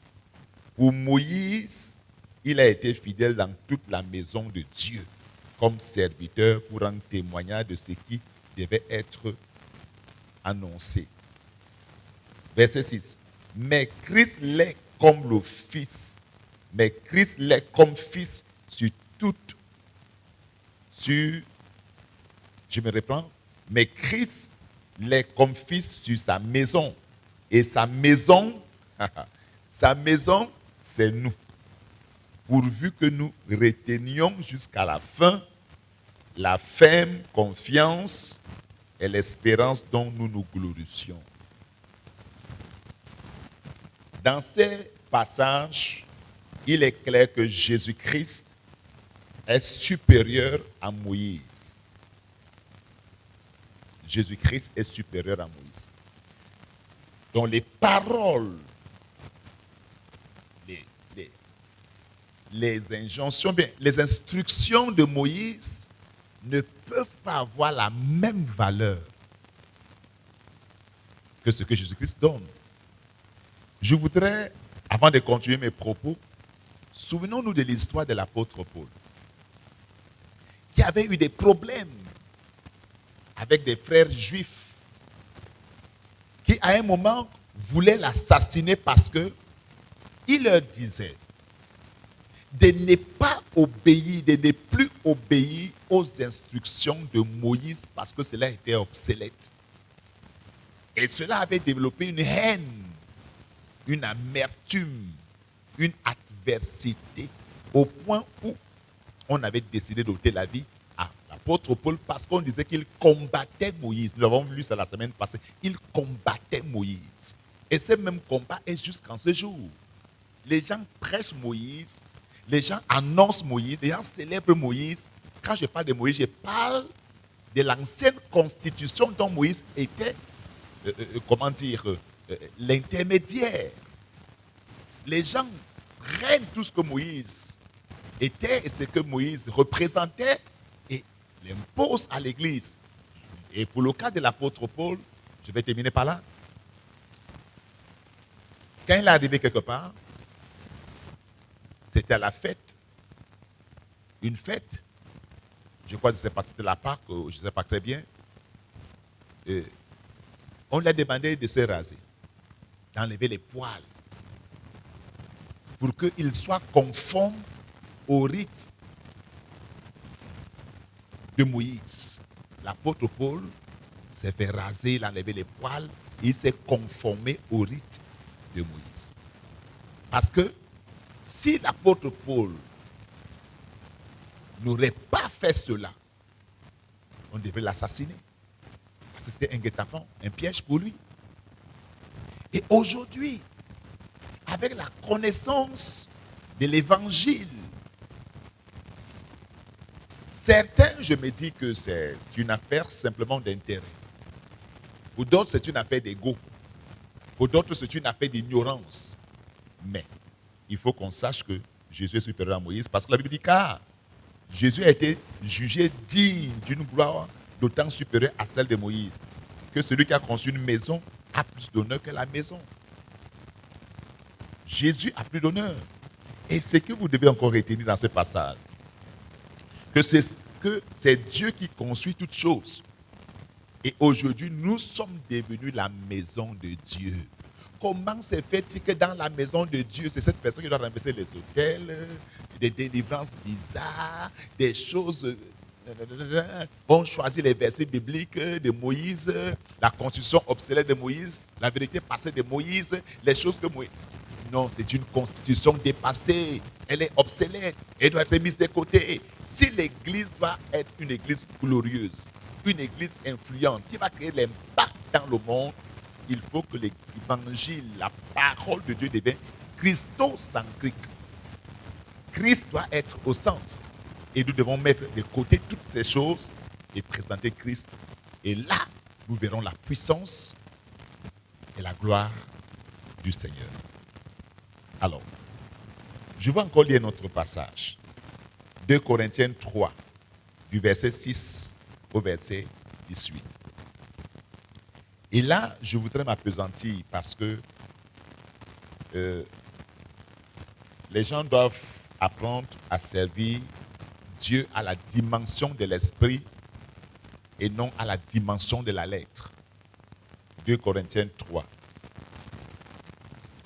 Pour Moïse, il a été fidèle dans toute la maison de Dieu, comme serviteur pour rendre témoignage de ce qui devait être annoncé. Verset 6. Mais Christ l'est comme le Fils. Mais Christ l'est comme Fils sur toute. Je me reprends. Mais Christ l'est comme Fils sur sa maison. Et sa maison, c'est nous. Pourvu que nous retenions jusqu'à la fin la ferme confiance et l'espérance dont nous nous glorifions. Dans ces passages, il est clair que Jésus-Christ est supérieur à Moïse. Jésus-Christ est supérieur à Moïse. Donc les paroles, les injonctions, bien, les instructions de Moïse ne peuvent pas avoir la même valeur que ce que Jésus-Christ donne. Je voudrais, avant de continuer mes propos, souvenons-nous de l'histoire de l'apôtre Paul, qui avait eu des problèmes avec des frères juifs, qui à un moment voulaient l'assassiner parce que il leur disait de ne pas obéir, de ne plus obéir aux instructions de Moïse parce que cela était obsolète. Et cela avait développé une haine, une amertume, une adversité, au point où on avait décidé d'ôter la vie à l'apôtre Paul parce qu'on disait qu'il combattait Moïse. Nous l'avons vu ça la semaine passée. Il combattait Moïse. Et ce même combat est jusqu'en ce jour. Les gens prêchent Moïse, les gens annoncent Moïse, les gens célèbrent Moïse. Quand je parle de Moïse, je parle de l'ancienne constitution dont Moïse était, l'intermédiaire. Les gens prennent tout ce que Moïse était et ce que Moïse représentait et l'imposent à l'Église. Et pour le cas de l'apôtre Paul, Je vais terminer par là. Quand il est arrivé quelque part, c'était à la fête. Une fête. Je crois que c'était la Pâque, je ne sais pas très bien. On lui a demandé de se raser, d'enlever les poils, pour qu'il soit conforme au rite de Moïse. L'apôtre Paul s'est fait raser, il a enlevé les poils, et il s'est conformé au rite de Moïse. Parce que si l'apôtre Paul n'aurait pas fait cela, on devrait l'assassiner. Parce que c'était un guet-apens, un piège pour lui. Et aujourd'hui, avec la connaissance de l'évangile, certains, je me dis que c'est une affaire simplement d'intérêt. Pour d'autres, c'est une affaire d'ego. Pour d'autres, c'est une affaire d'ignorance. Mais il faut qu'on sache que Jésus est supérieur à Moïse, parce que la Bible dit car Jésus a été jugé digne d'une gloire d'autant supérieure à celle de Moïse, que celui qui a conçu une maison a plus d'honneur que la maison. Jésus a plus d'honneur. Et ce que vous devez encore retenir dans ce passage, que c'est Dieu qui construit toutes choses. Et aujourd'hui, nous sommes devenus la maison de Dieu. Comment se fait-il que dans la maison de Dieu, c'est cette personne qui doit renverser les autels, des délivrances bizarres, des choses... On choisit les versets bibliques de Moïse, la constitution obsolète de Moïse, la vérité passée de Moïse, les choses que Moïse... Non, c'est une constitution dépassée. Elle est obsolète. Elle doit être mise de côté. Si l'Église doit être une Église glorieuse, une Église influente, qui va créer l'impact dans le monde, il faut que l'Évangile, la parole de Dieu devienne christocentrique. Christ doit être au centre. Et nous devons mettre de côté toutes ces choses et présenter Christ. Et là, nous verrons la puissance et la gloire du Seigneur. Alors, je vais encore lire notre passage. 2 Corinthiens 3, du verset 6 au verset 18. Et là, je voudrais m'appesantir parce que les gens doivent apprendre à servir Dieu à la dimension de l'esprit et non à la dimension de la lettre. 2 Corinthiens 3.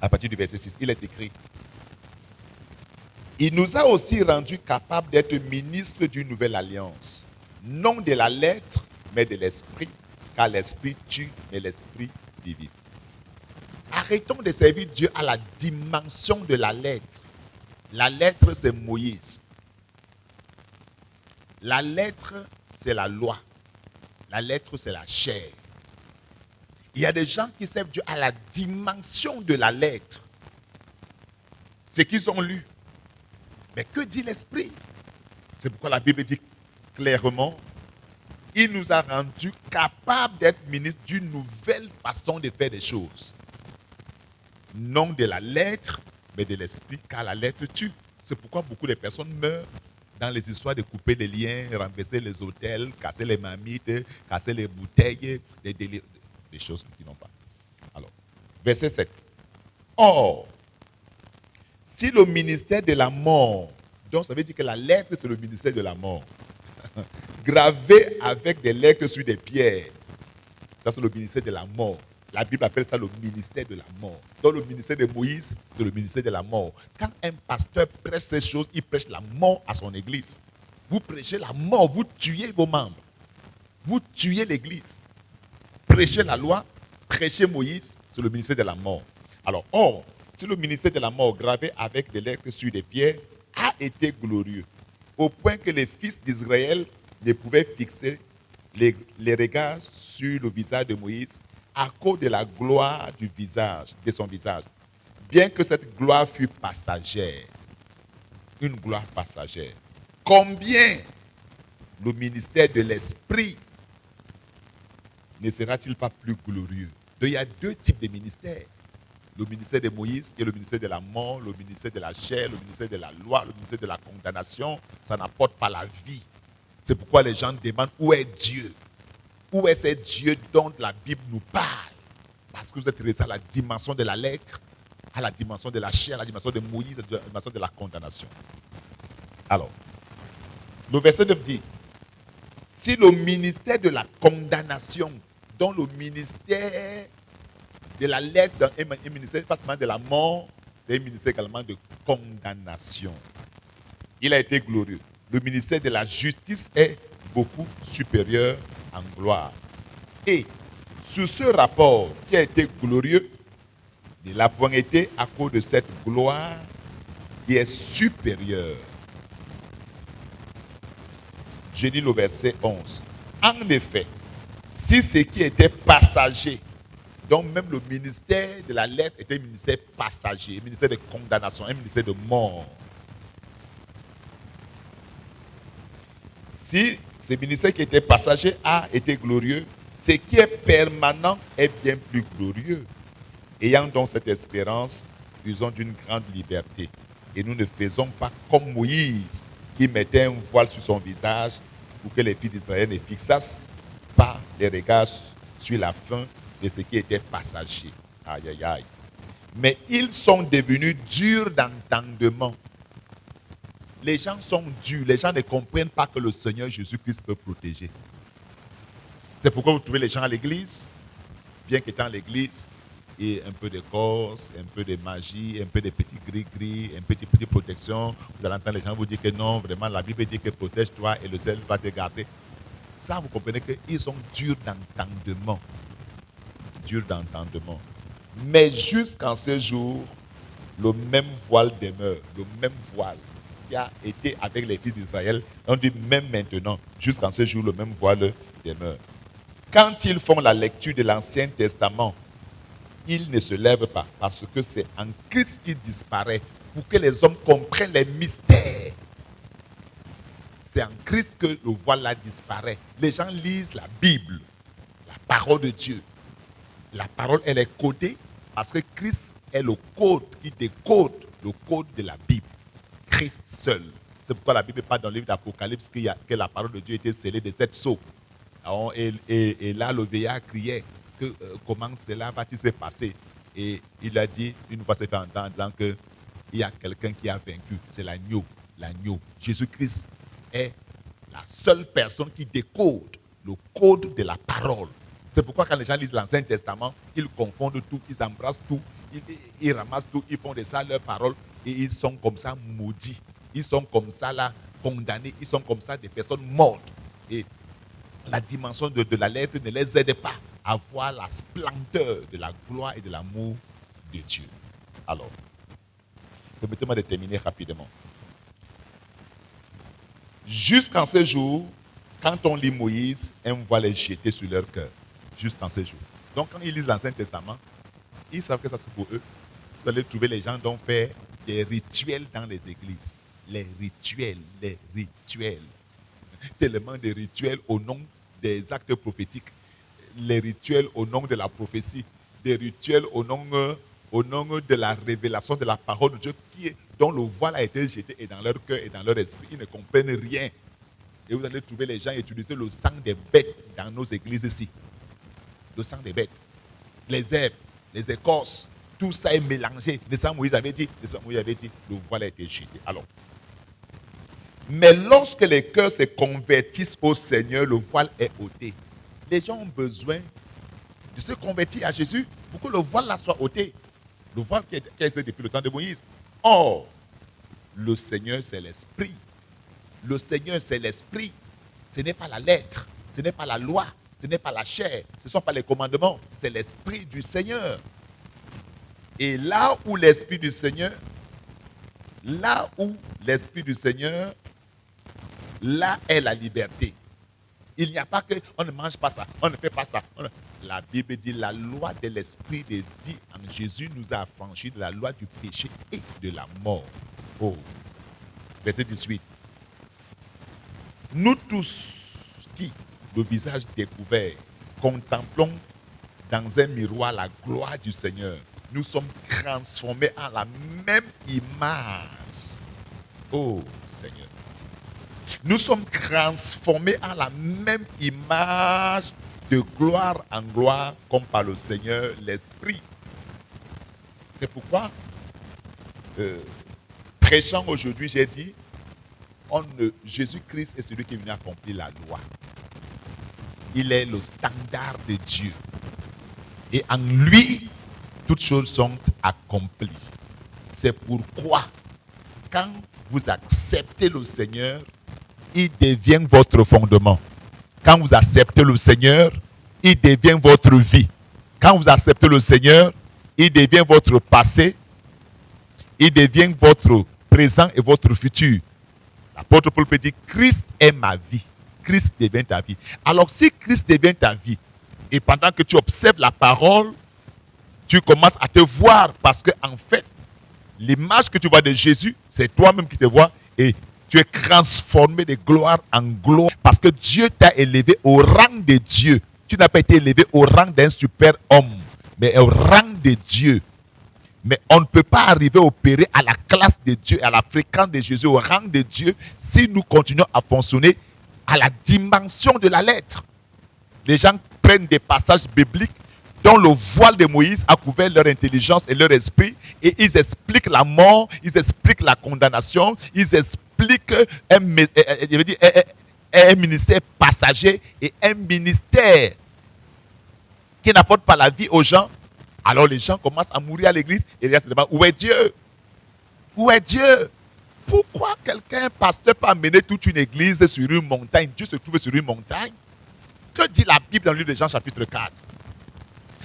À partir du verset 6, il est écrit: il nous a aussi rendus capables d'être ministres d'une nouvelle alliance, non de la lettre, mais de l'esprit, car l'esprit tue, mais l'esprit vivifie. Arrêtons de servir Dieu à la dimension de la lettre. La lettre, c'est Moïse. La lettre, c'est la loi. La lettre, c'est la chair. Il y a des gens qui servent Dieu à la dimension de la lettre. Ce qu'ils ont lu. Mais que dit l'Esprit? C'est pourquoi la Bible dit clairement, il nous a rendus capables d'être ministres d'une nouvelle façon de faire des choses. Non de la lettre, mais de l'Esprit, car la lettre tue. C'est pourquoi beaucoup de personnes meurent dans les histoires de couper les liens, renverser les autels, casser les marmites, casser les bouteilles, des choses qui n'ont pas. Alors, verset 7. Or, si le ministère de la mort, donc ça veut dire que la lettre c'est le ministère de la mort, gravé avec des lettres sur des pierres, ça c'est le ministère de la mort. La Bible appelle ça le ministère de la mort. Donc le ministère de Moïse, c'est le ministère de la mort. Quand un pasteur prêche ces choses, il prêche la mort à son église. Vous prêchez la mort, vous tuez vos membres. Vous tuez l'église. Prêchez la loi, prêchez Moïse, c'est le ministère de la mort. Alors, or, si le ministère de la mort gravé avec des lettres sur des pierres a été glorieux, au point que les fils d'Israël ne pouvaient fixer les regards sur le visage de Moïse à cause de la gloire du visage, de son visage, bien que cette gloire fût passagère, une gloire passagère. Combien le ministère de l'Esprit ne sera-t-il pas plus glorieux? Donc, il y a deux types de ministères. Le ministère de Moïse et le ministère de la mort, le ministère de la chair, le ministère de la loi, le ministère de la condamnation. Ça n'apporte pas la vie. C'est pourquoi les gens demandent où est Dieu. Où est ce Dieu dont la Bible nous parle? Parce que vous êtes resté à la dimension de la lettre, à la dimension de la chair, à la dimension de Moïse, à la dimension de la condamnation. Alors, le verset 9 dit, si le ministère de la condamnation, dont le ministère de la lettre est un ministère pas seulement de la mort, c'est un ministère également de condamnation. Il a été glorieux. Le ministère de la justice est beaucoup supérieur en gloire. Et sur ce rapport qui a été glorieux, il n'a point été à cause de cette gloire qui est supérieure. Je lis le verset 11. En effet, si ce qui était passager, donc même le ministère de la lettre était un ministère passager, un ministère de condamnation, un ministère de mort. Si ce ministère qui était passager a été glorieux, ce qui est permanent est bien plus glorieux. Ayant donc cette espérance, usons d'une grande liberté. Et nous ne faisons pas comme Moïse, qui mettait un voile sur son visage pour que les filles d'Israël ne fixassent pas les regards sur la fin de ce qui était passager. Aïe, aïe, aïe. Mais ils sont devenus durs d'entendement. Les gens sont durs. Les gens ne comprennent pas que le Seigneur Jésus-Christ peut protéger. C'est pourquoi vous trouvez les gens à l'église, bien qu'étant à l'église, et un peu de corse, un peu de magie, un peu de petits gris-gris, un petit protection. Vous allez entendre les gens vous dire que non, vraiment, la Bible dit que protège-toi et le ciel va te garder. Ça, vous comprenez qu'ils sont durs d'entendement. Durs d'entendement. Mais jusqu'en ce jour, le même voile demeure, le même voile qui a été avec les fils d'Israël. On dit même maintenant, jusqu'en ce jour, le même voile demeure. Quand ils font la lecture de l'Ancien Testament, ils ne se lèvent pas parce que c'est en Christ qu'il disparaît pour que les hommes comprennent les mystères. C'est en Christ que le voile-là disparaît. Les gens lisent la Bible, la parole de Dieu. La parole, elle est codée parce que Christ est le code qui décode le code de la Bible. Christ seul. C'est pourquoi la Bible parle dans le livre d'Apocalypse que la parole de Dieu était scellée de 7 sceaux. Et là, le vieillard criait que comment cela va-t-il se passer? Et il a dit, une fois c'est fait entendre, qu'il y a quelqu'un qui a vaincu. C'est l'agneau. L'agneau. Jésus-Christ est la seule personne qui décode le code de la parole. C'est pourquoi quand les gens lisent l'Ancien Testament, ils confondent tout, ils embrassent tout, ils ramassent tout, ils font de ça leur parole et ils sont comme ça maudits. Ils sont comme ça là condamnés, ils sont comme ça des personnes mortes. Et la dimension de la lettre ne les aide pas à voir la splendeur de la gloire et de l'amour de Dieu. Alors, permettez-moi de terminer rapidement. Jusqu'en ce jour, quand on lit Moïse, un voile est jeté sur leur cœur. Jusqu'en ce jour. Donc quand ils lisent l'Ancien Testament, ils savent que ça c'est pour eux. Vous allez trouver les gens qui ont fait des rituels dans les églises. Les rituels. Tellement de rituels au nom des actes prophétiques. Les rituels au nom de la prophétie. Des rituels au nom de la révélation de la parole de Dieu dont le voile a été jeté et dans leur cœur et dans leur esprit. Ils ne comprennent rien. Et vous allez trouver les gens utiliser le sang des bêtes dans nos églises ici. Le sang des bêtes. Les herbes, les écorces, tout ça est mélangé. N'est-ce pas Moïse avait dit, le voile a été jeté. Alors, mais lorsque les cœurs se convertissent au Seigneur, le voile est ôté. Les gens ont besoin de se convertir à Jésus pour que le voile là soit ôté. Le voile qui a été depuis le temps de Moïse. Or, le Seigneur c'est l'Esprit. Le Seigneur c'est l'Esprit. Ce n'est pas la lettre, ce n'est pas la loi, ce n'est pas la chair, ce ne sont pas les commandements, c'est l'Esprit du Seigneur. Et là où l'Esprit du Seigneur, là est la liberté. Il n'y a pas que on ne mange pas ça, on ne fait pas ça. La Bible dit la loi de l'Esprit de vie en Jésus nous a affranchis de la loi du péché et de la mort. Oh. Verset 18. Nous tous qui, le visage découvert, contemplons dans un miroir la gloire du Seigneur, nous sommes transformés en la même image. Oh Seigneur. Nous sommes transformés en la même image de gloire en gloire comme par le Seigneur l'Esprit. C'est pourquoi, prêchant aujourd'hui, j'ai dit, Jésus-Christ est celui qui est venu accomplir la loi. Il est le standard de Dieu. Et en lui, toutes choses sont accomplies. C'est pourquoi, quand vous acceptez le Seigneur, il devient votre fondement. Quand vous acceptez le Seigneur, il devient votre vie. Quand vous acceptez le Seigneur, il devient votre passé, il devient votre présent et votre futur. L'apôtre Paul peut dire, Christ est ma vie. Christ devient ta vie. Alors si Christ devient ta vie, et pendant que tu observes la parole, tu commences à te voir parce que en fait, l'image que tu vois de Jésus, c'est toi-même qui te vois et tu es transformé de gloire en gloire parce que Dieu t'a élevé au rang de Dieu. Tu n'as pas été élevé au rang d'un super-homme, mais au rang de Dieu. Mais on ne peut pas arriver à opérer à la classe de Dieu, à la fréquence de Jésus, au rang de Dieu, si nous continuons à fonctionner à la dimension de la lettre. Les gens prennent des passages bibliques dont le voile de Moïse a couvert leur intelligence et leur esprit, et ils expliquent la mort, ils expliquent la condamnation, ils expliquent un ministère passager et un ministère qui n'apporte pas la vie aux gens. Alors les gens commencent à mourir à l'église et les gens se demandent, où est Dieu? Où est Dieu? Pourquoi quelqu'un, pasteur, peut amener toute une église sur une montagne? Dieu se trouve sur une montagne. Que dit la Bible dans le livre de Jean chapitre 4?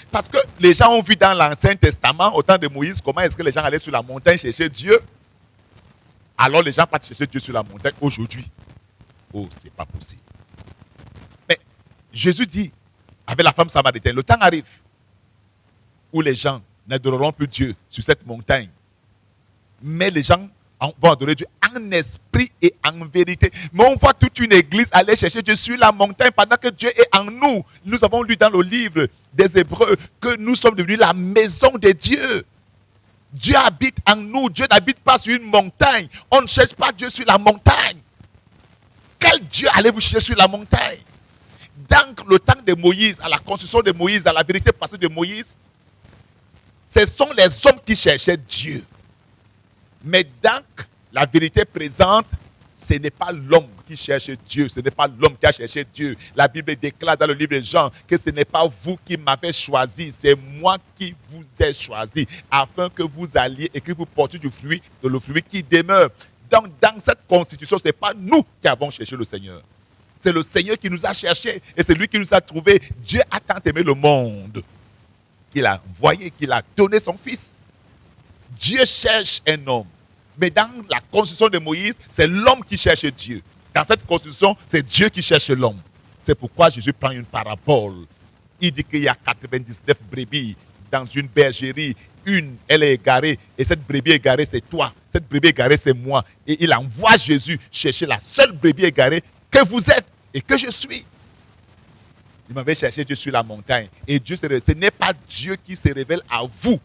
Parce que les gens ont vu dans l'Ancien Testament, au temps de Moïse, comment est-ce que les gens allaient sur la montagne chercher Dieu. Alors les gens partent chercher Dieu sur la montagne aujourd'hui. Oh, c'est pas possible. Mais Jésus dit, avec la femme samaritaine, le temps arrive où les gens n'adoreront plus Dieu sur cette montagne. Mais les gens vont adorer Dieu en esprit et en vérité. Mais on voit toute une église aller chercher Dieu sur la montagne pendant que Dieu est en nous. Nous avons lu dans le livre des Hébreux que nous sommes devenus la maison de Dieu. Dieu habite en nous. Dieu n'habite pas sur une montagne. On ne cherche pas Dieu sur la montagne. Quel Dieu allez-vous chercher sur la montagne? Dans le temps de Moïse, à la construction de Moïse, à la vérité passée de Moïse, ce sont les hommes qui cherchaient Dieu. Mais dans la vérité présente, ce n'est pas l'homme qui cherche Dieu, ce n'est pas l'homme qui a cherché Dieu. La Bible déclare dans le livre de Jean que ce n'est pas vous qui m'avez choisi, c'est moi qui vous ai choisi, afin que vous alliez et que vous portiez du fruit, de le fruit qui demeure. Donc dans cette constitution, ce n'est pas nous qui avons cherché le Seigneur. C'est le Seigneur qui nous a cherchés et c'est lui qui nous a trouvés. Dieu a tant aimé le monde qu'il a envoyé, qu'il a donné son Fils. Dieu cherche un homme. Mais dans la constitution de Moïse, c'est l'homme qui cherche Dieu. Dans cette constitution, c'est Dieu qui cherche l'homme. C'est pourquoi Jésus prend une parabole. Il dit qu'il y a 99 brebis dans une bergerie. Une, elle est égarée. Et cette brebis égarée, c'est toi. Cette brebis égarée, c'est moi. Et il envoie Jésus chercher la seule brebis égarée que vous êtes et que je suis. Il m'avait cherché Dieu sur la montagne. Et Dieu, ce n'est pas Dieu qui se révèle à vous.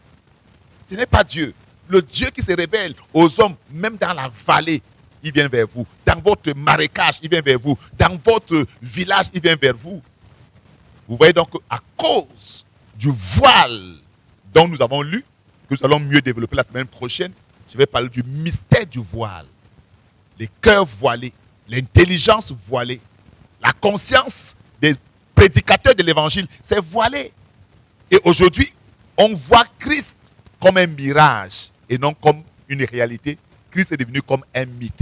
Ce n'est pas Dieu. Le Dieu qui se révèle aux hommes, même dans la vallée, il vient vers vous. Dans votre marécage, il vient vers vous. Dans votre village, il vient vers vous. Vous voyez donc, à cause du voile dont nous avons lu, que nous allons mieux développer la semaine prochaine, je vais parler du mystère du voile. Les cœurs voilés, l'intelligence voilée, la conscience des prédicateurs de l'évangile, c'est voilé. Et aujourd'hui, on voit Christ comme un mirage et non comme une réalité. Christ est devenu comme un mythe.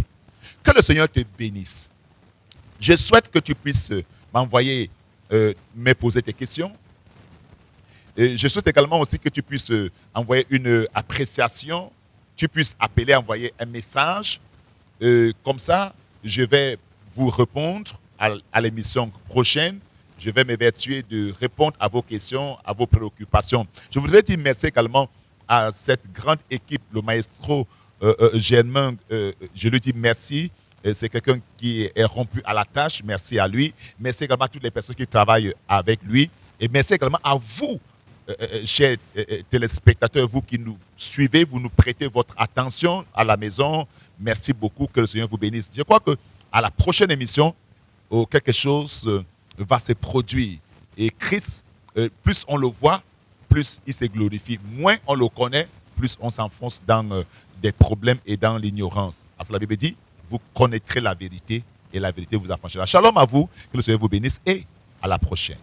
Que le Seigneur te bénisse. Je souhaite que tu puisses m'envoyer, me poser tes questions. Et je souhaite également aussi que tu puisses envoyer une appréciation. Tu puisses appeler, envoyer un message. Comme ça, je vais vous répondre à l'émission prochaine. Je vais m'évertuer de répondre à vos questions, à vos préoccupations. Je voudrais dire merci également à cette grande équipe, le maestro Germain. Je lui dis merci. C'est quelqu'un qui est rompu à la tâche. Merci à lui. Merci également à toutes les personnes qui travaillent avec lui. Et merci également à vous, chers téléspectateurs, vous qui nous suivez, vous nous prêtez votre attention à la maison. Merci beaucoup. Que le Seigneur vous bénisse. Je crois qu'à la prochaine émission, quelque chose va se produire. Et Christ, plus on le voit, plus il se glorifie. Moins on le connaît, plus on s'enfonce dans des problèmes et dans l'ignorance. Parce que la Bible dit, vous connaîtrez la vérité et la vérité vous affranchira. Shalom à vous, que le Seigneur vous bénisse et à la prochaine.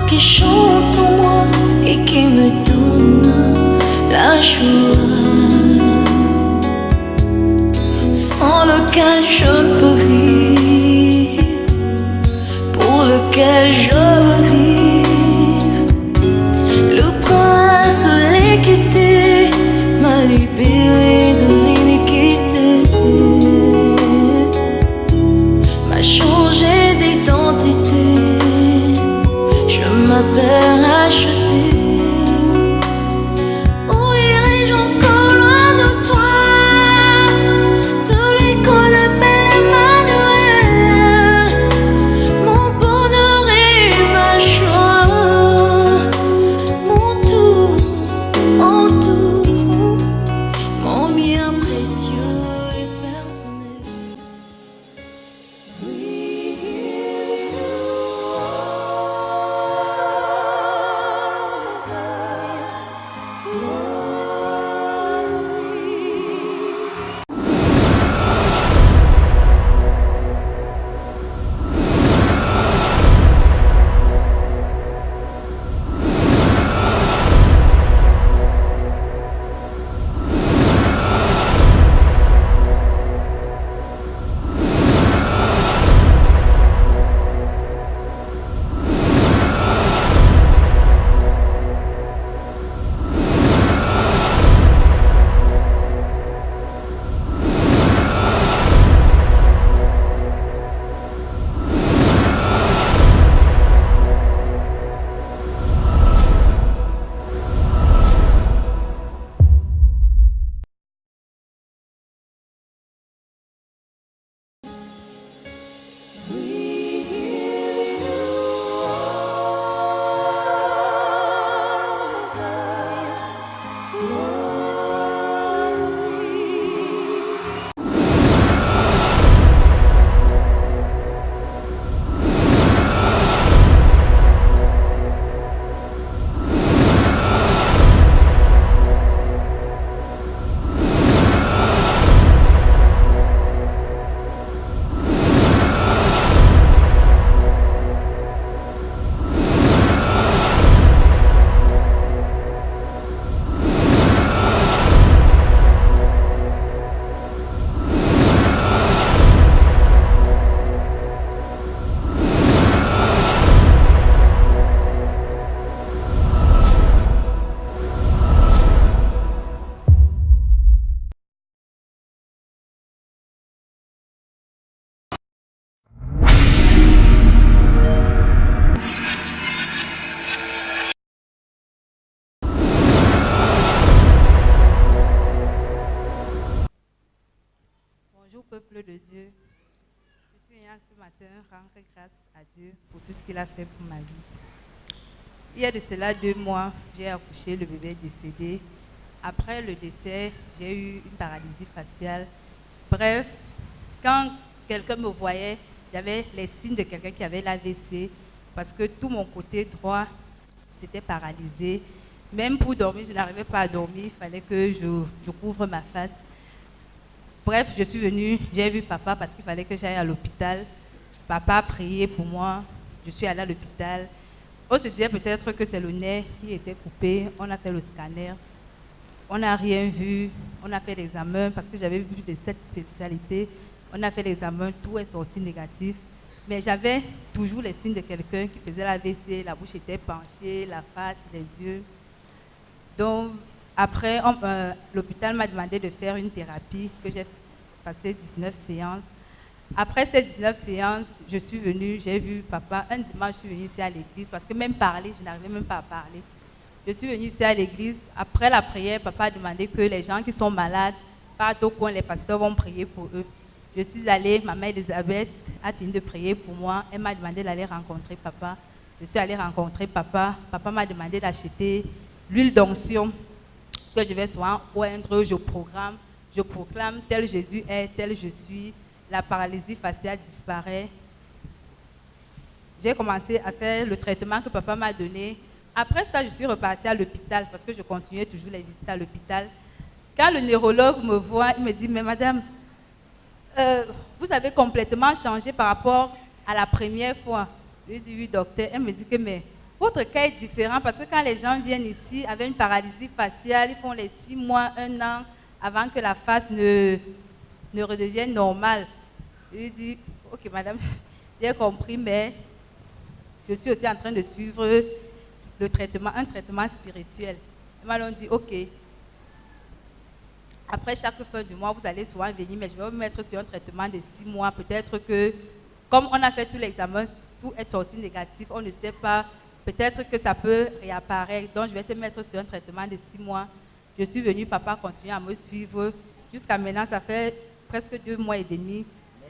Qui chante en moi et qui me donne la joie, sans lequel je ne peux vivre, pour lequel je veux vivre. Le prince de l'équité m'a libéré de l'iniquité, m'a changé d'identité. Je m'appelle racheté. Où irai-je encore loin de toi, celui qu'on appelle Emmanuel, mon bonheur et ma joie, mon tout, en tout, mon bien précieux et personnel. Peuple de Dieu, je suis venu ce matin rendre grâce à Dieu pour tout ce qu'il a fait pour ma vie. Il y a de cela 2 mois, j'ai accouché, le bébé est décédé. Après le décès, j'ai eu une paralysie faciale. Bref, quand quelqu'un me voyait, j'avais les signes de quelqu'un qui avait l'AVC parce que tout mon côté droit s'était paralysé. Même pour dormir, je n'arrivais pas à dormir, il fallait que je couvre ma face. Bref, je suis venue, j'ai vu papa parce qu'il fallait que j'aille à l'hôpital. Papa a prié pour moi, je suis allée à l'hôpital. On se disait peut-être que c'est le nez qui était coupé, on a fait le scanner. On n'a rien vu, on a fait l'examen parce que j'avais vu de cette spécialité. On a fait l'examen, tout est sorti négatif. Mais j'avais toujours les signes de quelqu'un qui faisait l'AVC, la bouche était penchée, la face, les yeux. Donc, après, l'hôpital m'a demandé de faire une thérapie que j'ai passé 19 séances. Après ces 19 séances, je suis venue, j'ai vu papa. Un dimanche, je suis venue ici à l'église parce que même parler, je n'arrivais même pas à parler. Je suis venue ici à l'église. Après la prière, papa a demandé que les gens qui sont malades partent au coin, les pasteurs vont prier pour eux. Je suis allée, ma mère Elisabeth a fini de prier pour moi. Elle m'a demandé d'aller rencontrer papa. Je suis allée rencontrer papa. Papa m'a demandé d'acheter l'huile d'onction que je vais souvent oindre. Je proclame tel Jésus est, tel je suis. La paralysie faciale disparaît. J'ai commencé à faire le traitement que papa m'a donné. Après ça, je suis repartie à l'hôpital parce que je continuais toujours les visites à l'hôpital. Quand le neurologue me voit, il me dit, mais madame, vous avez complètement changé par rapport à la première fois. Je lui dis, oui, docteur. Elle me dit que, mais votre cas est différent parce que quand les gens viennent ici avec une paralysie faciale, ils font les 6 mois, 1 an avant que la face ne redevienne normale. Je lui dis, ok madame, j'ai compris, mais je suis aussi en train de suivre le traitement, un traitement spirituel. Ils m'ont dit, ok, après chaque fin du mois, vous allez souvent venir, mais je vais vous mettre sur un traitement de 6 mois. Peut-être que, comme on a fait tous les examens, tout est sorti négatif, on ne sait pas, peut-être que ça peut réapparaître. Donc je vais te mettre sur un traitement de 6 mois. Je suis venue, papa continue à me suivre. Jusqu'à maintenant, ça fait presque 2 mois et demi.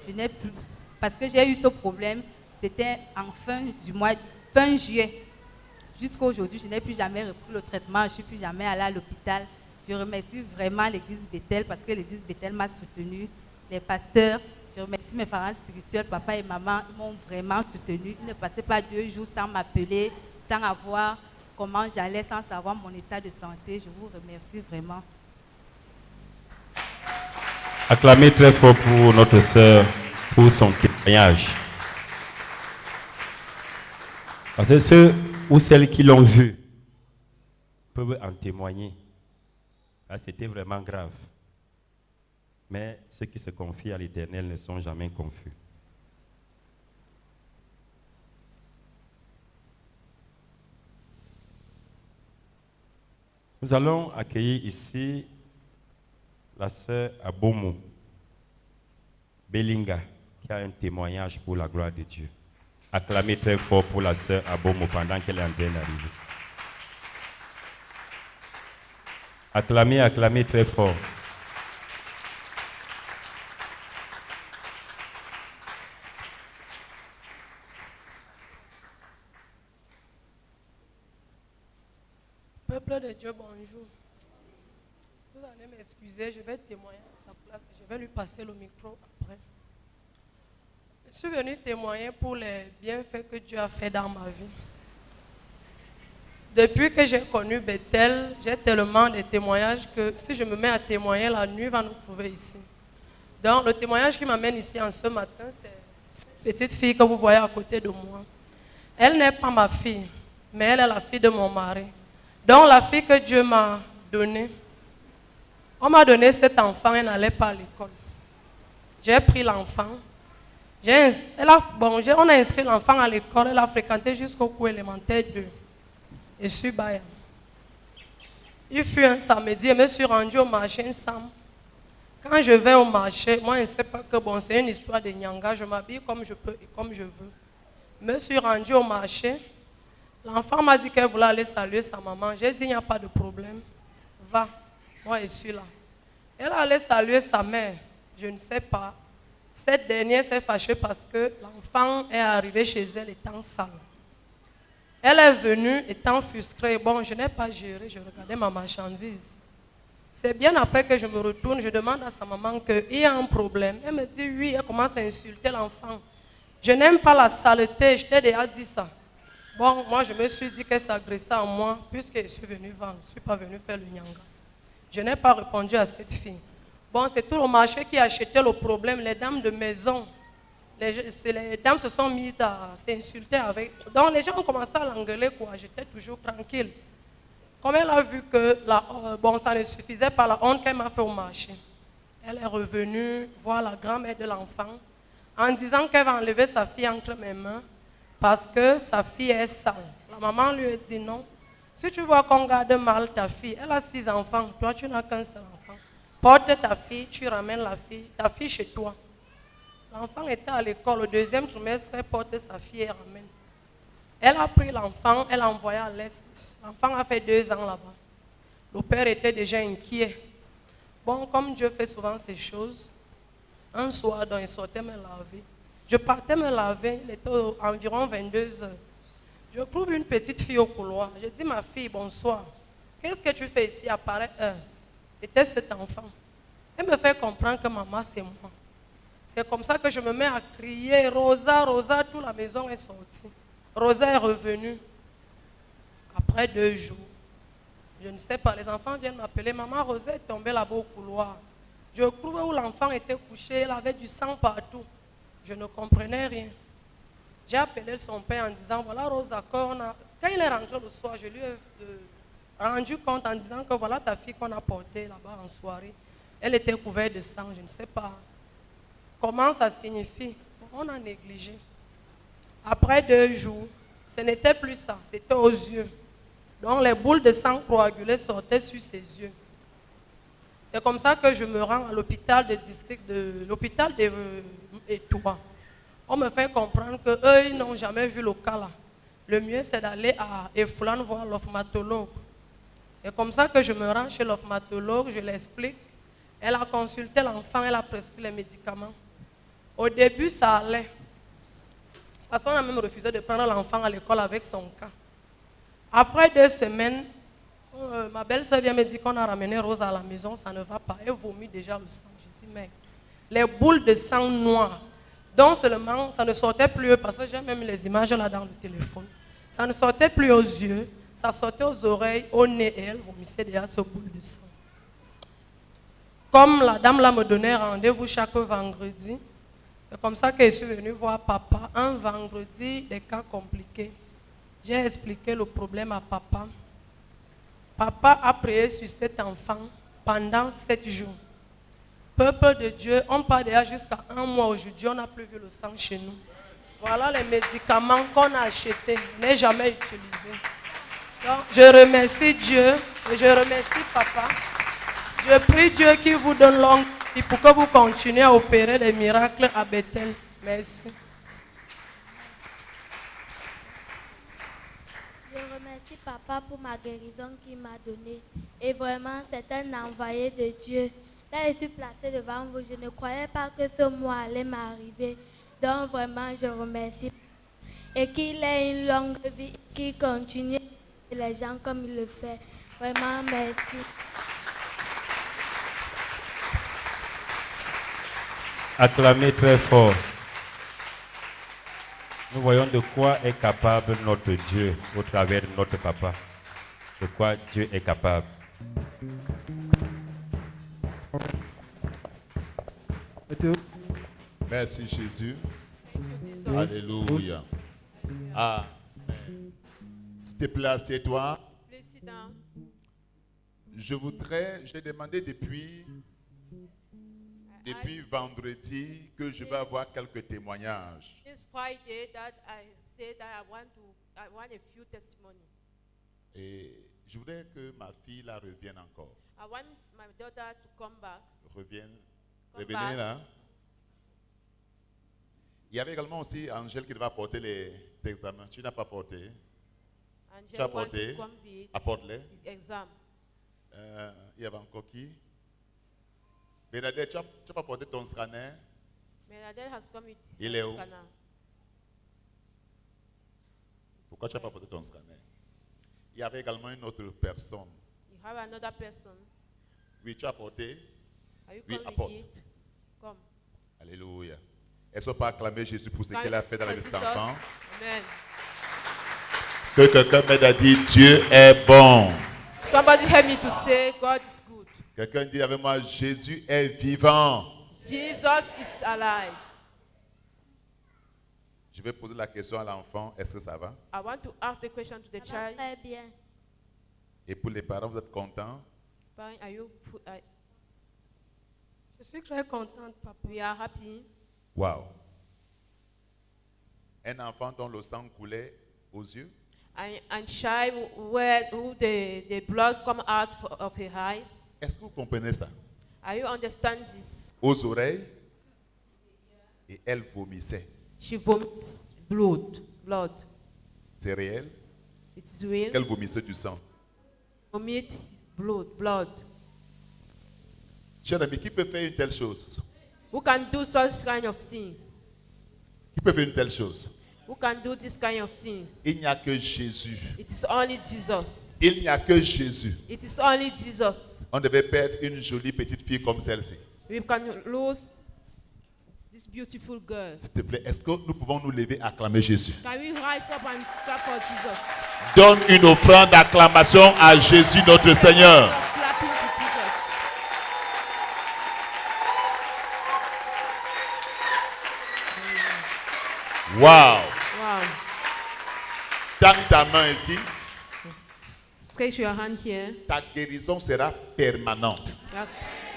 Je n'ai plus, parce que j'ai eu ce problème, c'était en fin juillet. Jusqu'à aujourd'hui, je n'ai plus jamais repris le traitement, je ne suis plus jamais allée à l'hôpital. Je remercie vraiment l'église Bethel parce que l'église Bethel m'a soutenue, les pasteurs. Je remercie mes parents spirituels, papa et maman, ils m'ont vraiment soutenue. Ils ne passaient pas 2 jours sans m'appeler, sans avoir comment j'allais, sans savoir mon état de santé. Je vous remercie vraiment. Acclamez très fort pour notre sœur, pour son témoignage. Parce que ceux ou celles qui l'ont vu peuvent en témoigner. Là, c'était vraiment grave. Mais ceux qui se confient à l'Éternel ne sont jamais confus. Nous allons accueillir ici la sœur Abomo Belinga, qui a un témoignage pour la gloire de Dieu. Acclamez très fort pour la sœur Abomo pendant qu'elle est en train d'arriver. Acclamez, acclamez très fort. Peuple de Dieu, bonjour. Vous allez m'excuser, je vais témoigner à sa place. Je vais lui passer le micro après. Je suis venue témoigner pour les bienfaits que Dieu a fait dans ma vie. Depuis que j'ai connu Bethel, j'ai tellement de témoignages que si je me mets à témoigner, la nuit va nous trouver ici. Donc le témoignage qui m'amène ici en ce matin, c'est cette petite fille que vous voyez à côté de moi. Elle n'est pas ma fille, mais elle est la fille de mon mari. Donc la fille que Dieu m'a donnée, on m'a donné cet enfant, elle n'allait pas à l'école. J'ai pris l'enfant. On a inscrit l'enfant à l'école, elle a fréquenté jusqu'au cours élémentaire 2. Et suis Baya. Il fut un samedi, je me suis rendu au marché ensemble. Quand je vais au marché, moi je ne sais pas que c'est une histoire de Nyanga, je m'habille comme je peux et comme je veux. Je me suis rendu au marché. L'enfant m'a dit qu'elle voulait aller saluer sa maman. J'ai dit, il n'y a pas de problème. Va, moi je suis là. Elle allait saluer sa mère. Je ne sais pas. Cette dernière s'est fâchée parce que l'enfant est arrivé chez elle étant sale. Elle est venue étant frustrée. Bon, je n'ai pas géré, je regardais ma marchandise. C'est bien après que je me retourne, je demande à sa maman qu'il y a un problème. Elle me dit oui, elle commence à insulter l'enfant. Je n'aime pas la saleté, je t'ai déjà dit ça. Bon, moi je me suis dit qu'elle s'agressait à moi puisque je suis venue vendre, je ne suis pas venue faire le nyanga. Je n'ai pas répondu à cette fille. Bon, c'est tout le marché qui a acheté le problème, les dames de maison. Les dames se sont mises à s'insulter avec. Donc les gens ont commencé à l'engueuler, quoi. J'étais toujours tranquille. Comme elle a vu que ça ne suffisait pas, la honte qu'elle m'a fait au marché, elle est revenue voir la grand-mère de l'enfant en disant qu'elle va enlever sa fille entre mes mains parce que sa fille est sale. La maman lui a dit non. Si tu vois qu'on garde mal ta fille, elle a 6 enfants, toi tu n'as qu'un seul enfant. Porte ta fille, tu ramènes ta fille chez toi. L'enfant était à l'école, au deuxième trimestre, elle porte sa fille et ramène. Elle a pris l'enfant, elle l'a envoyé à l'Est. L'enfant a fait 2 ans là-bas. Le père était déjà inquiet. Bon, comme Dieu fait souvent ces choses, un soir, donc, il sortait me laver. Je partais me laver, il était environ 22 heures. Je trouve une petite fille au couloir. Je dis, ma fille, bonsoir. Qu'est-ce que tu fais ici? Apparaît C'était cet enfant. Elle me fait comprendre que maman, c'est moi. C'est comme ça que je me mets à crier, Rosa, Rosa, toute la maison est sortie. Rosa est revenue. Après 2 jours, je ne sais pas, les enfants viennent m'appeler, maman, Rosa est tombée là-bas au couloir. Je trouvais où l'enfant était couché, elle avait du sang partout. Je ne comprenais rien. J'ai appelé son père en disant, voilà Rosa, quand il est rentré le soir, je lui ai rendu compte en disant que voilà ta fille qu'on a portée là-bas en soirée. Elle était couverte de sang, je ne sais pas comment ça signifie. On a négligé. Après 2 jours, ce n'était plus ça, c'était aux yeux. Donc les boules de sang coagulées sortaient sur ses yeux. C'est comme ça que je me rends à l'hôpital de district de l'hôpital d'Etoua. On me fait comprendre qu'eux, ils n'ont jamais vu le cas là. Le mieux, c'est d'aller à Efoulan voir l'ophtalmologue. C'est comme ça que je me rends chez l'ophtalmologue, je l'explique. Elle a consulté l'enfant, elle a prescrit les médicaments. Au début, ça allait. Parce qu'on a même refusé de prendre l'enfant à l'école avec son cas. Après 2 semaines, ma belle-sœur vient me dire qu'on a ramené Rose à la maison, ça ne va pas. Elle vomit déjà le sang. Je dis, mais les boules de sang noires, donc seulement, ça ne sortait plus, parce que j'ai même les images là dans le téléphone. Ça ne sortait plus aux yeux, ça sortait aux oreilles, au nez, et elle vomissait déjà ce boule de sang. Comme la dame là me donnait rendez-vous chaque vendredi, c'est comme ça que je suis venue voir papa un vendredi, des cas compliqués. J'ai expliqué le problème à papa. Papa a prié sur cet enfant pendant 7 jours. Peuple de Dieu, on part déjà jusqu'à 1 mois aujourd'hui, on n'a plus vu le sang chez nous. Voilà les médicaments qu'on a achetés, n'est jamais utilisés. Donc, je remercie Dieu et je remercie papa. Je prie Dieu qu'il vous donne longue vie pour que vous continuez à opérer des miracles à Bethel. Merci. Je remercie papa pour ma guérison qu'il m'a donnée. Et vraiment, c'est un envoyé de Dieu. Là, je suis placée devant vous. Je ne croyais pas que ce mois allait m'arriver. Donc, vraiment, je remercie. Et qu'il ait une longue vie, qu'il continue les gens comme il le fait. Vraiment, merci. Acclamez très fort. Nous voyons de quoi est capable notre Dieu au travers de notre papa. De quoi Dieu est capable. Merci Jésus. Alléluia. Amen. S'il te plaît, assieds-toi. J'ai demandé depuis vendredi que je vais avoir quelques témoignages. This Friday that I said that I want a few testimonies. Et je voudrais que ma fille là revienne encore. I want my daughter to come back. Revenez là. Il y avait également aussi Angèle qui devait apporter les examens. Tu n'as pas porté. Tu as porté. Apporte-les. Exam. Il y avait encore qui? Bernadette, tu n'as pas porté ton scanner. Bernadette has come with Il est où? scanner. Pourquoi tu n'as pas porté ton scanner? Il y avait également une autre personne. You have another person. Oui, tu as porté. Are you Oui, come apporte. with it? Come. Alléluia. Est-ce qu'on peut acclamer Jésus pour ce qu'il a fait dans la vie de cet enfant? Amen. Que quelqu'un m'aide à dire Dieu est bon. Somebody help me to say God is good. Quelqu'un dit avec moi, Jésus est vivant. Jesus is alive. Je vais poser la question à l'enfant, est-ce que ça va? I want to ask the question to the child. Très bien. Et pour les parents, vous êtes contents? Parents, are you? Je suis très contente, papa. We are happy. Wow. Un enfant dont le sang coulait aux yeux? And child who the blood come out of her eyes. Est-ce que vous comprenez ça? Are you understand this? Aux oreilles? et elle vomissait. She vomits blood. C'est réel? It's real. Qu'elle vomissait du sang. Vomit blood. Cher ami, qui peut faire une telle chose? Who can do such kind of things? Qui peut faire une telle chose? Who can do this kind of things? Il n'y a que Jésus. It is only Jesus. Il n'y a que Jésus. It is only Jesus. On devait perdre une jolie petite fille comme celle-ci. We can lose this beautiful girl. S'il te plaît, est-ce que nous pouvons nous lever et acclamer Jésus? Can we rise up and clap for Jesus? Donne une offrande d'acclamation à Jésus notre Seigneur. Clapping to Jesus. Wow. Wow. Tends ta main ici. Stretch your hand here. Ta guérison sera permanente.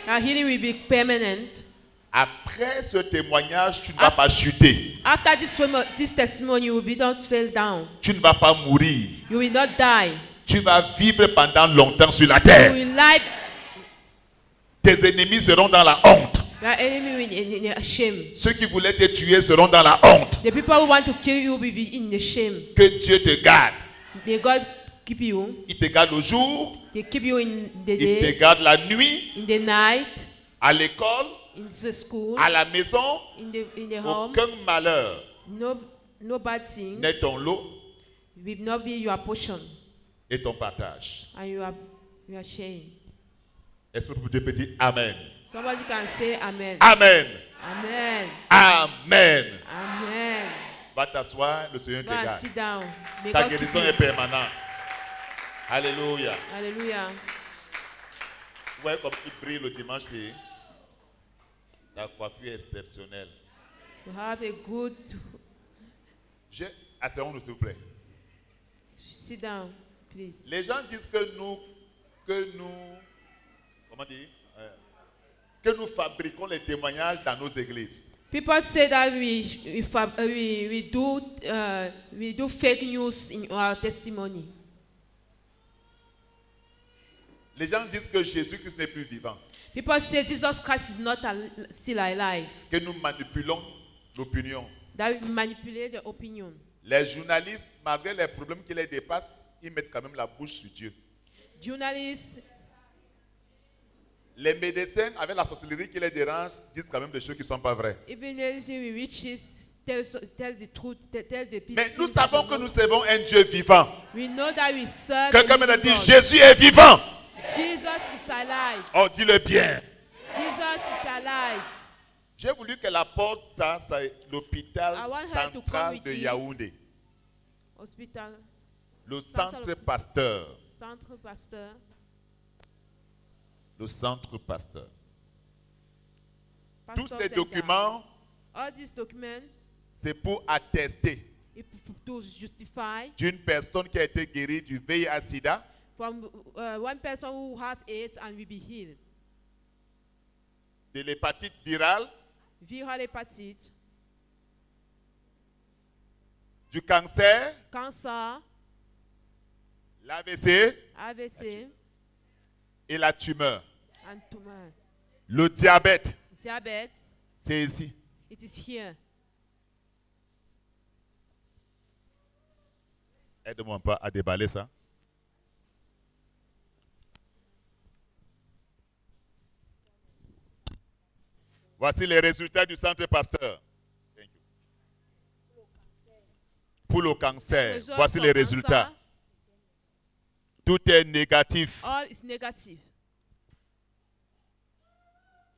Your healing will be permanent. Après ce témoignage, tu ne vas pas chuter. After this testimony, you will not fall down. Tu ne vas pas mourir. You will not die. Tu vas vivre pendant longtemps sur la You terre. will live. Tes ennemis seront dans la honte. Your enemy will be in shame. Ceux qui voulaient te tuer seront dans la honte. The people who want to kill you will be in the shame. Que Dieu te garde. May God keep you. Il te garde le jour. They keep you in the Il day. te garde la nuit. In the night. À l'école. In the school. À la maison. In the home. Aucun malheur No bad things n'est ton lot will not be your portion. et ton partage. And you are sharing. Est-ce que Dieu peut dire Amen? Somebody can say Amen. Amen. Amen. Amen. Amen. Va t'asseoir, le Seigneur te Go and garde. sit down. May Ta God keep guérison you. est permanente. Alléluia. Hallelujah. Vous voyez comme il brille le dimanche, c'est la coiffure exceptionnelle. You have a good. Asseyons-nous s'il vous plaît. Sit down, please. Les gens disent que nous, comment dire, que nous fabriquons les témoignages dans nos églises. People say that we do fake news in our testimony. Les gens disent que Jésus-Christ n'est plus vivant. People say Jesus Christ is not still alive. Que nous manipulons l'opinion. That we manipulate the opinion. Les journalistes, malgré les problèmes qui les dépassent, ils mettent quand même la bouche sur Dieu. Journalists. Les médecins, avec la sorcellerie qui les dérange, disent quand même des choses qui ne sont pas vraies. Even medicine witches tell the truth, tell the people. Mais nous savons que nous servons un Dieu vivant. We know that we serve. Quelqu'un m'a dit Jésus est vivant. Jesus is alive. Oh, dis-le bien. Jesus is alive. J'ai voulu qu'elle apporte ça, c'est l'hôpital I want her to come central with de you. Yaoundé. Hospital. Le centre pasteur. Centre pasteur. Le centre pasteur. Pastor Tous ces center. documents, All these documents, c'est pour attester to justify d'une personne qui a été guérie du VIH-Sida, from one person who has AIDS and will be healed. de l'hépatite virale, Viral hepatitis, du cancer, cancer, l'AVC AVC, et la tumeur. and tumor. Le diabète, Diabetes, c'est ici. it is here. Aide-moi pas à déballer ça. Voici les résultats du centre pasteur. Thank you. Pour le cancer, Results voici for les résultats. cancer. Tout est négatif. All is negative.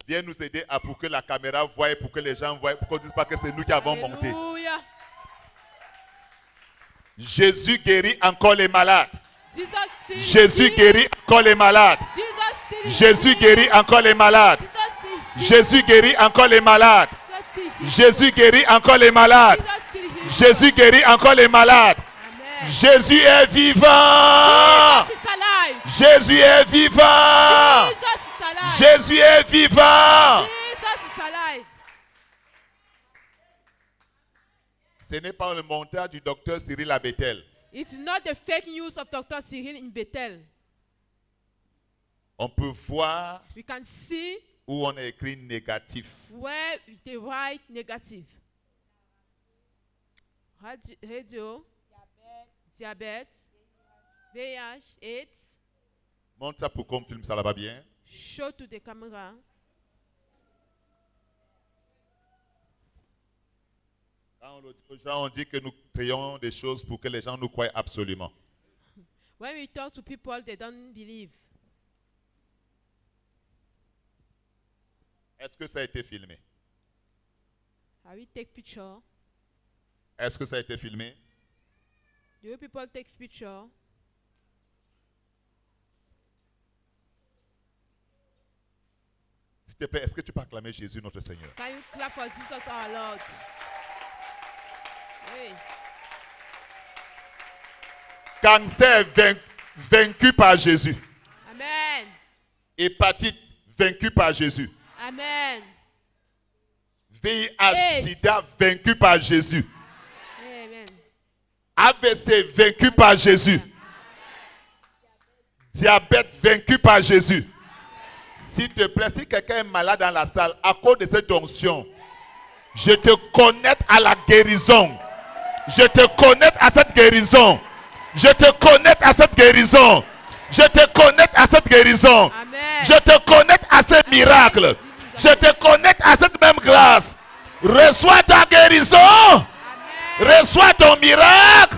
Viens nous aider à pour que la caméra voie, pour que les gens voient, pour qu'on ne dise pas que c'est nous qui avons monté. Hallelujah. Jésus guérit encore les malades. Jesus still Jésus heals. guérit encore les malades. Jesus still Jésus heals. guérit encore les malades. Jesus still heals. Jésus guérit encore les malades. Jesus still heals. Jésus guérit encore les malades. Jesus still heals. Jésus guérit encore les malades. Amen. Jésus est vivant. Jesus is alive. Jésus est vivant. Jesus is alive. Jésus est vivant. Jesus is alive. Ce n'est pas le montage du docteur Cyril à Bethel. It's not the fake news of Dr. Cyril in Bethel. On peut voir We can see où on a écrit négatif. Where they write negative. Radio, diabète, VIH, AIDS. Montre ça pour qu'on filme ça là-bas bien. Show to the camera. Quand aux gens on dit que nous créons des choses pour que les gens nous croient absolument. When we talk to people, they don't believe. Est-ce que ça a été filmé? Have we take picture? Est-ce que ça a été filmé? Do you people take picture? S'il te plaît, est-ce que tu peux acclamer Jésus notre Seigneur? Can you clap for Jesus our Lord? Hey. Cancer vaincu par Jésus. Amen. Hépatite vaincu par Jésus. Amen. VIH, AIDS. sida vaincu par Jésus. Amen. AVC vaincu par Jésus. Diabète vaincu par Jésus. S'il te plaît, si quelqu'un est malade dans la salle, à cause de cette onction, je te connecte à la guérison. Je te connecte à cette guérison. Je te connecte à cette guérison. Je te connecte à cette guérison. Amen. Je te connecte à ce miracle. Je te connecte à cette même grâce. Reçois ta guérison. Amen. Reçois ton miracle.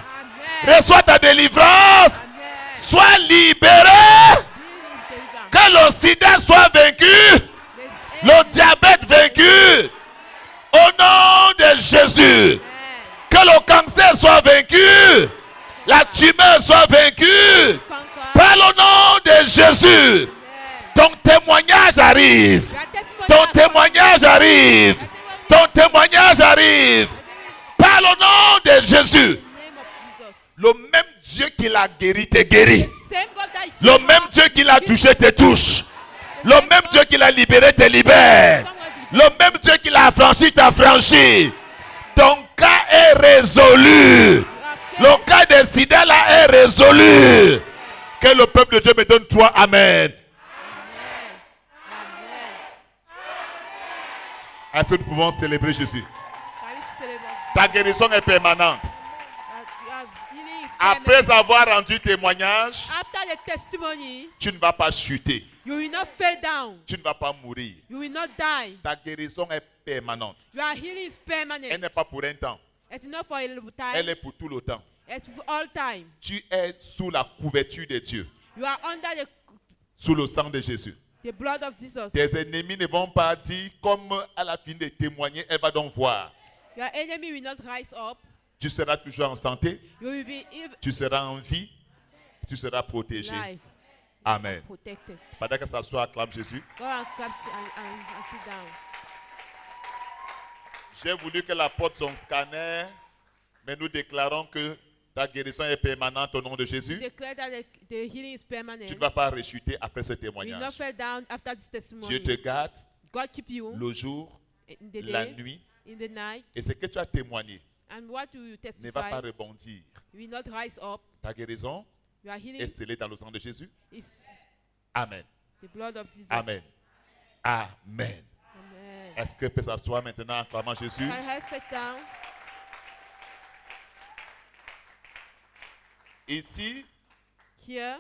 Amen. Reçois ta délivrance. Amen. Sois libéré. Que le sida soit vaincu. Le diabète vaincu. Au nom de Jésus. Que le cancer soit vaincu. La tumeur soit vaincue. Par le nom de Jésus. Ton témoignage arrive. Ton témoignage arrive. Ton témoignage arrive. Par le nom de Jésus. Le même Dieu qui l'a guéri te guérit. Le même Dieu qui l'a touché te touche. Le même Dieu qui l'a libéré te libère. Le même Dieu qui l'a affranchi t'affranchit. Ton cas est résolu. Le cas de sida là est résolu. Que le peuple de Dieu me donne toi. Amen. Est-ce que nous pouvons célébrer Jésus? Ta guérison est permanente. Après avoir rendu témoignage, After the testimony, tu ne vas pas chuter. you will not fall down. Tu ne vas pas mourir. You will not die. Ta guérison est permanente. Your healing is permanent. Elle n'est pas pour un temps. It's not for a little time. Elle est pour tout le temps. It's for all time. Tu es sous la couverture de Dieu. You are under Sous le sang de Jésus. the blood of Jesus. Tes ennemis ne vont pas dire comme à la fin de témoigner, elle va donc voir. Your enemy will not rise up. Tu seras toujours en santé. You will be Tu seras en vie. Tu seras protégé. live. Amen. Protected. Pendant que ça soit, acclame Jésus. Go and clap and sit down. J'ai voulu qu'elle apporte son scanner, mais nous déclarons que ta guérison est permanente au nom de Jésus. Declare that the healing is permanent. Tu ne vas pas rechuter après ce You will not témoignage. fall down after this testimony. Dieu te garde God keep you le jour, in the la day, nuit, in the night, et ce que tu as témoigné and what you ne testify va pas rebondir. will not rise up. Ta guérison Your healing est scellée dans le sang de Jésus. is Amen. the blood of Jesus. Amen. Amen. Amen. Est-ce que peut s'asseoir maintenant en acclamant Jésus? Can I sit down? Ici, Here,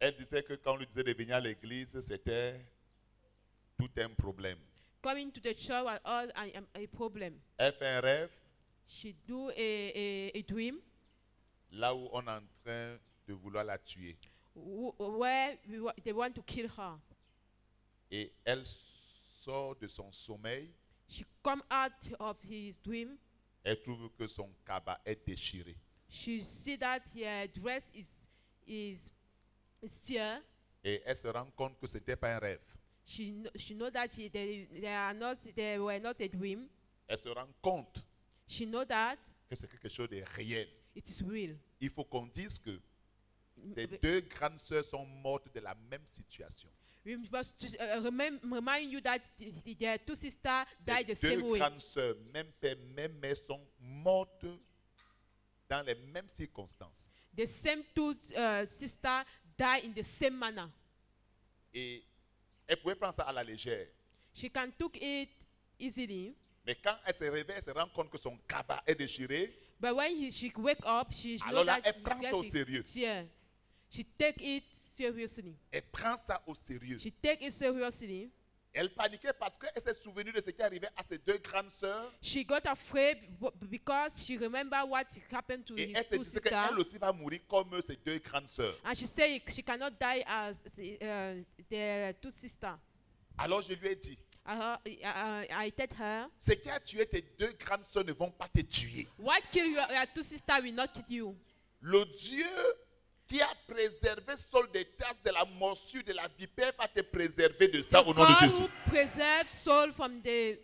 elle disait que quand on lui disait de venir à l'église, c'était tout un problème. coming to the church was all a problem. Elle fait un rêve She do a dream là où on est en train de vouloir la tuer. where they want to kill her. Et elle sort de son sommeil. She come out of his dream. Elle trouve que son cabas est déchiré. She see that her dress is tear. Et elle se rend compte que ce n'était pas un rêve. She know that they were not a dream. Elle se rend compte She know that que c'est quelque chose de réel. it is real. Il faut qu'on dise que ces deux grandes sœurs sont mortes de la même situation. We must remind you that the two sisters died the Ces deux same way. grandes sœurs, même père, même mère, sont mortes dans les mêmes circonstances. The same two sisters die in the same manner. Et elle pouvait prendre ça à la légère. She can took it easily. Mais quand elle se réveille, elle se rend compte que son cabas est déchiré. But when she wake up, she Alors know là, that elle prend ça au sérieux. she take it seriously. Elle prend ça au sérieux. She take it seriously. Elle paniquait parce qu'elle s'est souvenue de ce qui arrivait à ses deux grandes sœurs. She got afraid because she remember what happened to Et his elle se two disait sisters. qu'elle aussi va mourir comme ses deux grandes sœurs. And she said she cannot die as the two sisters. Alors je lui ai dit, I told her, ce qui a tué tes deux grandes sœurs ne vont pas te tuer. what kill your two sisters will not kill you. Le Dieu qui a préservé Saul des traces de la morsure de la vipère va te préserver de ça au nom de God Jésus. who preserve soul from the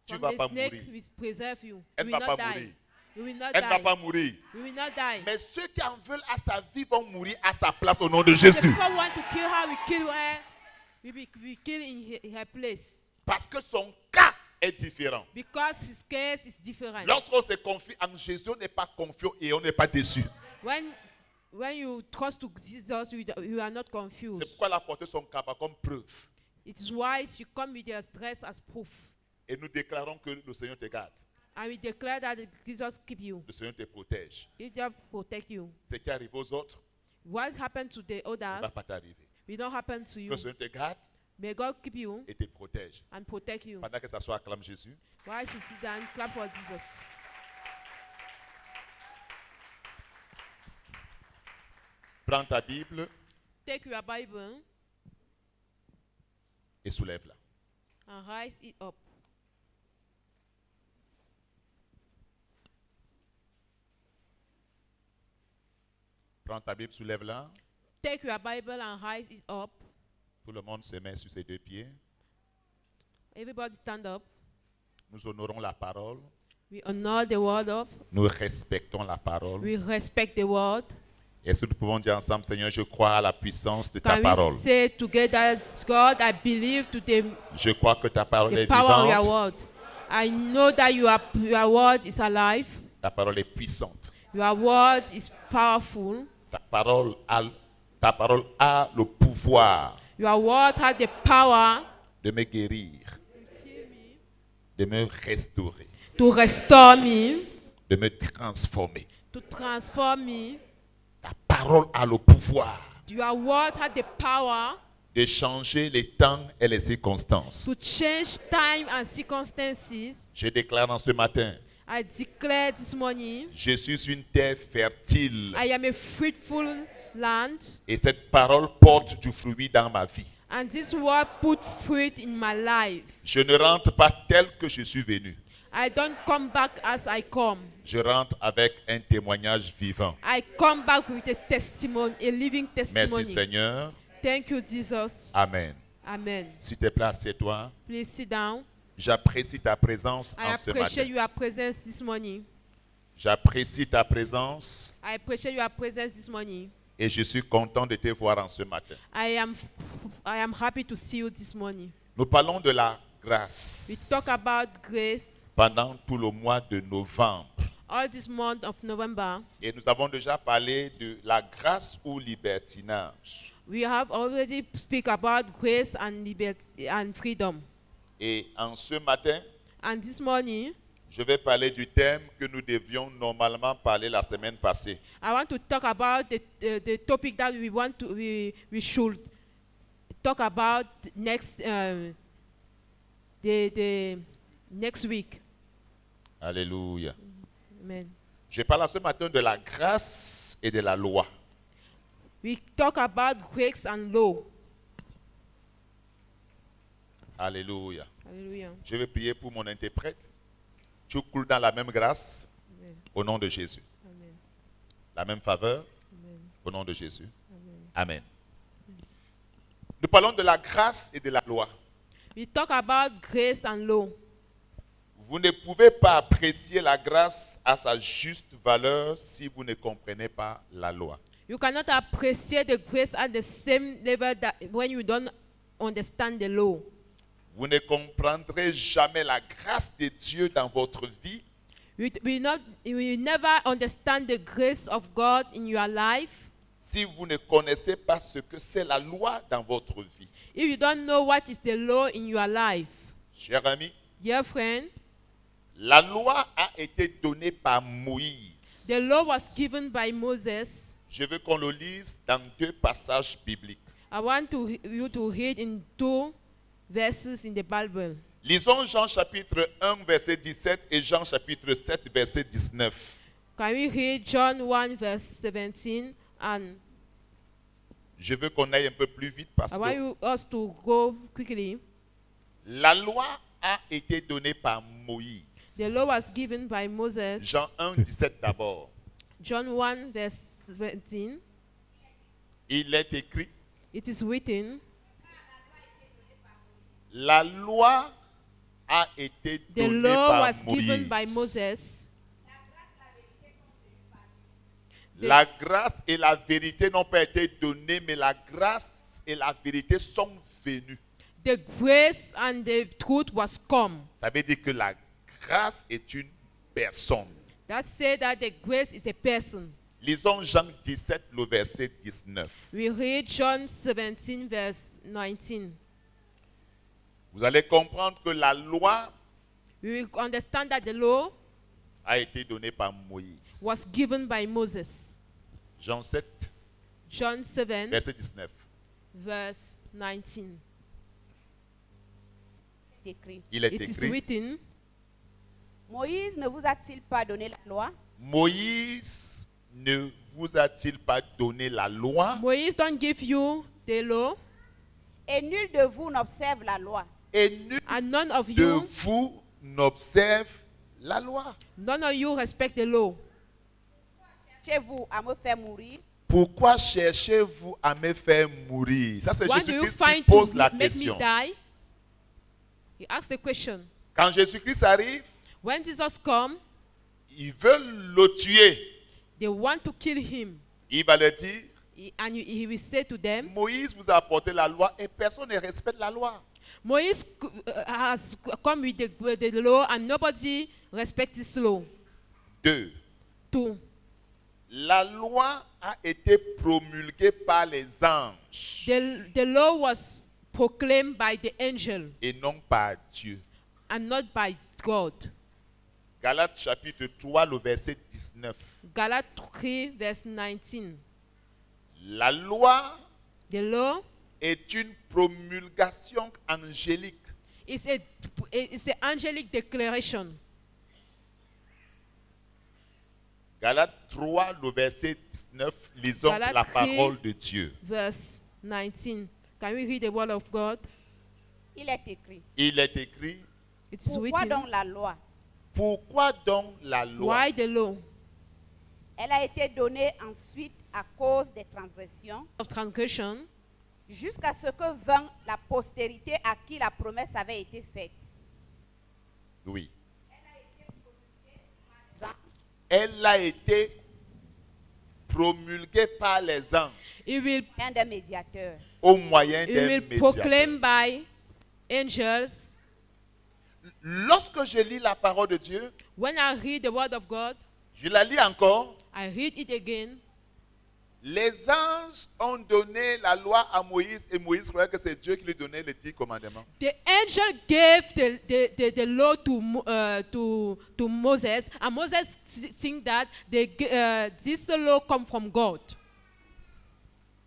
Tu vas pas snake mourir. will preserve you. Elle You ne will va not pas die. mourir. You will not Elle ne va die. pas mourir. You will not die. Mais ceux qui en veulent à sa vie vont mourir à sa place au nom de The Jésus. people want to kill her, we kill her. We kill in her place. Parce que son cas est différent. Because his case is different. Lorsqu'on se confie en Jésus, on n'est pas confiant et on n'est pas déçu. When you trust to Jesus, you are not confused. C'est pourquoi elle a porté son cabas comme preuve. It is why she come with her dress as proof. Et nous déclarons que le Seigneur te garde. And we declare that Jesus keep you. Le Seigneur te protège. He just protect you. Ce qui arrive aux autres What happened to the ne va others pas t'arriver. will not happen to Que you. le Seigneur te garde May God keep you et te protège. and protect you. Pendant que ça soit acclame Jésus. Why she sit down, clap for Jesus. Prends ta Bible Take your Bible et soulève-la. and rise it up. Prends ta Bible, soulève-la. Take your Bible and rise it up. Tout le monde se met sur ses deux pieds. Everybody stand up. Nous honorons la parole. We honor the word of. Nous respectons la parole. We respect the word. Est-ce que nous pouvons dire ensemble, Seigneur, je crois à la puissance de ta Can parole. we say together, God, I believe to Je crois que ta parole the est power of your vivante. word. I know that your word is alive. Ta parole est puissante. Your word is powerful. Ta parole a le pouvoir Your word has the power de me guérir, de me restaurer, to restore me, de me transformer. to transform me. Ta parole a le pouvoir Your word has the power de changer les temps et les circonstances. to change time and circumstances. Je déclare en ce matin, I declare this morning, je suis une terre fertile I am a fruitful land, et cette parole porte du fruit dans ma vie. and this word put fruit in my life. Je ne rentre pas tel que je suis venu. I don't come back as I come. Je rentre avec un témoignage vivant. I come back with a testimony, a living testimony. Merci Seigneur. Thank you, Jesus. Amen. Amen. S'il te plaît, assieds-toi. Please sit down. J'apprécie ta présence I en ce appreciate matin. your presence this morning. J'apprécie ta présence I appreciate your presence this morning. et je suis content de te voir en ce matin. I am happy to see you this morning. Nous parlons de la We grâce talk about grace pendant tout le mois de novembre. all this month of November. Et nous avons déjà parlé de la grâce ou libertinage. We have already speak about grace and liberty and freedom. Et en ce matin, And this morning, je vais parler du thème que nous devions normalement parler la semaine passée. I want to talk about the topic that we should talk about next the next week. Alléluia. Amen. Je parle ce matin de la grâce et de la loi. We talk about grace and law. Alléluia. Hallelujah. Je vais prier pour mon interprète. Tu coules dans la même grâce Amen. au nom de Jésus. Amen. La même faveur Amen. au nom de Jésus. Amen. Amen. Nous parlons de la grâce et de la loi. We talk about grace and law. Vous ne pouvez pas apprécier la grâce à sa juste valeur si vous ne comprenez pas la loi. You cannot appreciate the grace at the same level that when you don't understand the law. Vous ne comprendrez jamais la grâce de Dieu dans votre vie We never understand the grace of God in your life si vous ne connaissez pas ce que c'est la loi dans votre vie. If you don't know what is the law in your life, Cher ami, dear friend, la loi a été donnée par Moïse. the law was given by Moses. Je veux qu'on le lise dans 2 passages bibliques. I want you to read in 2 verses in the Bible. Lisons Jean chapitre 1 verset 17 et Jean chapitre 7 verset 19. Can we read John 1 verse 17 and Je veux qu'on aille un peu plus vite parce I want que us to go quickly. la loi a été donnée par Moïse. The law was given by Moses. Jean 1, 17 d'abord. John 1 verse 17. Il est écrit, It is written, la loi a été the donnée law par was given by Moïse. Moses. La grâce et la vérité n'ont pas été données, mais la grâce et la vérité sont venues. The grace and the truth was come. Ça veut dire que la grâce est une personne. That said that the grace is a person. Lisons Jean 17, le verset 19. We read John 17 verse 19. Vous allez comprendre que la loi We will understand that the law a été donnée par Moïse. was given by Moses. Jean 7, John 7 verset 19. verse 19. Il est It is écrit, written, Moïse ne vous a-t-il pas donné la loi? Moïse ne vous a-t-il pas donné la loi? Moïse don't give you the law, Et nul de vous n'observe la loi. Et nul and none of de you, vous n'observe la loi. none of you respect the law. Chez vous à me faire mourir. Pourquoi cherchez-vous à me faire mourir? Ça, c'est What do you Jésus-Christ qui find pose to la make question. me die? He asked the question. Quand Jésus-Christ arrive, When Jesus come, ils veulent le tuer. they want to kill him. Il va leur dire, And he will say to them, Moïse vous a apporté la loi et personne ne respecte la loi. Moïse has come with the law and nobody respects this law. 2. 2. La loi a été promulguée par les anges The law was proclaimed by the angel et non par Dieu. and not by God. Galates chapitre 3, le verset 19. Galates 3 verse 19. La loi The law est une promulgation angélique. is an angelic declaration. Galates 3, le verset 19, lisons Galates la 3, parole de Dieu. Verse 19. Can we read the word of God? Il est écrit. Il est écrit, It's Pourquoi written. donc la loi? pourquoi donc la loi? Why the law Elle a été donnée ensuite à cause des transgressions, of transgression, jusqu'à ce que vint la postérité à qui la promesse avait été faite. Oui. Elle a été promulguée par les anges it will Un des médiateurs. au moyen it d'un will médiateur. proclaim by angels. Lorsque je lis la parole de Dieu, When I read the word of God, je la lis encore. I read it again. Les anges ont donné la loi à Moïse et Moïse croyait que c'est Dieu qui lui donnait les 10 commandements. The angel gave the law to Moses, and Moses think that this law come from God.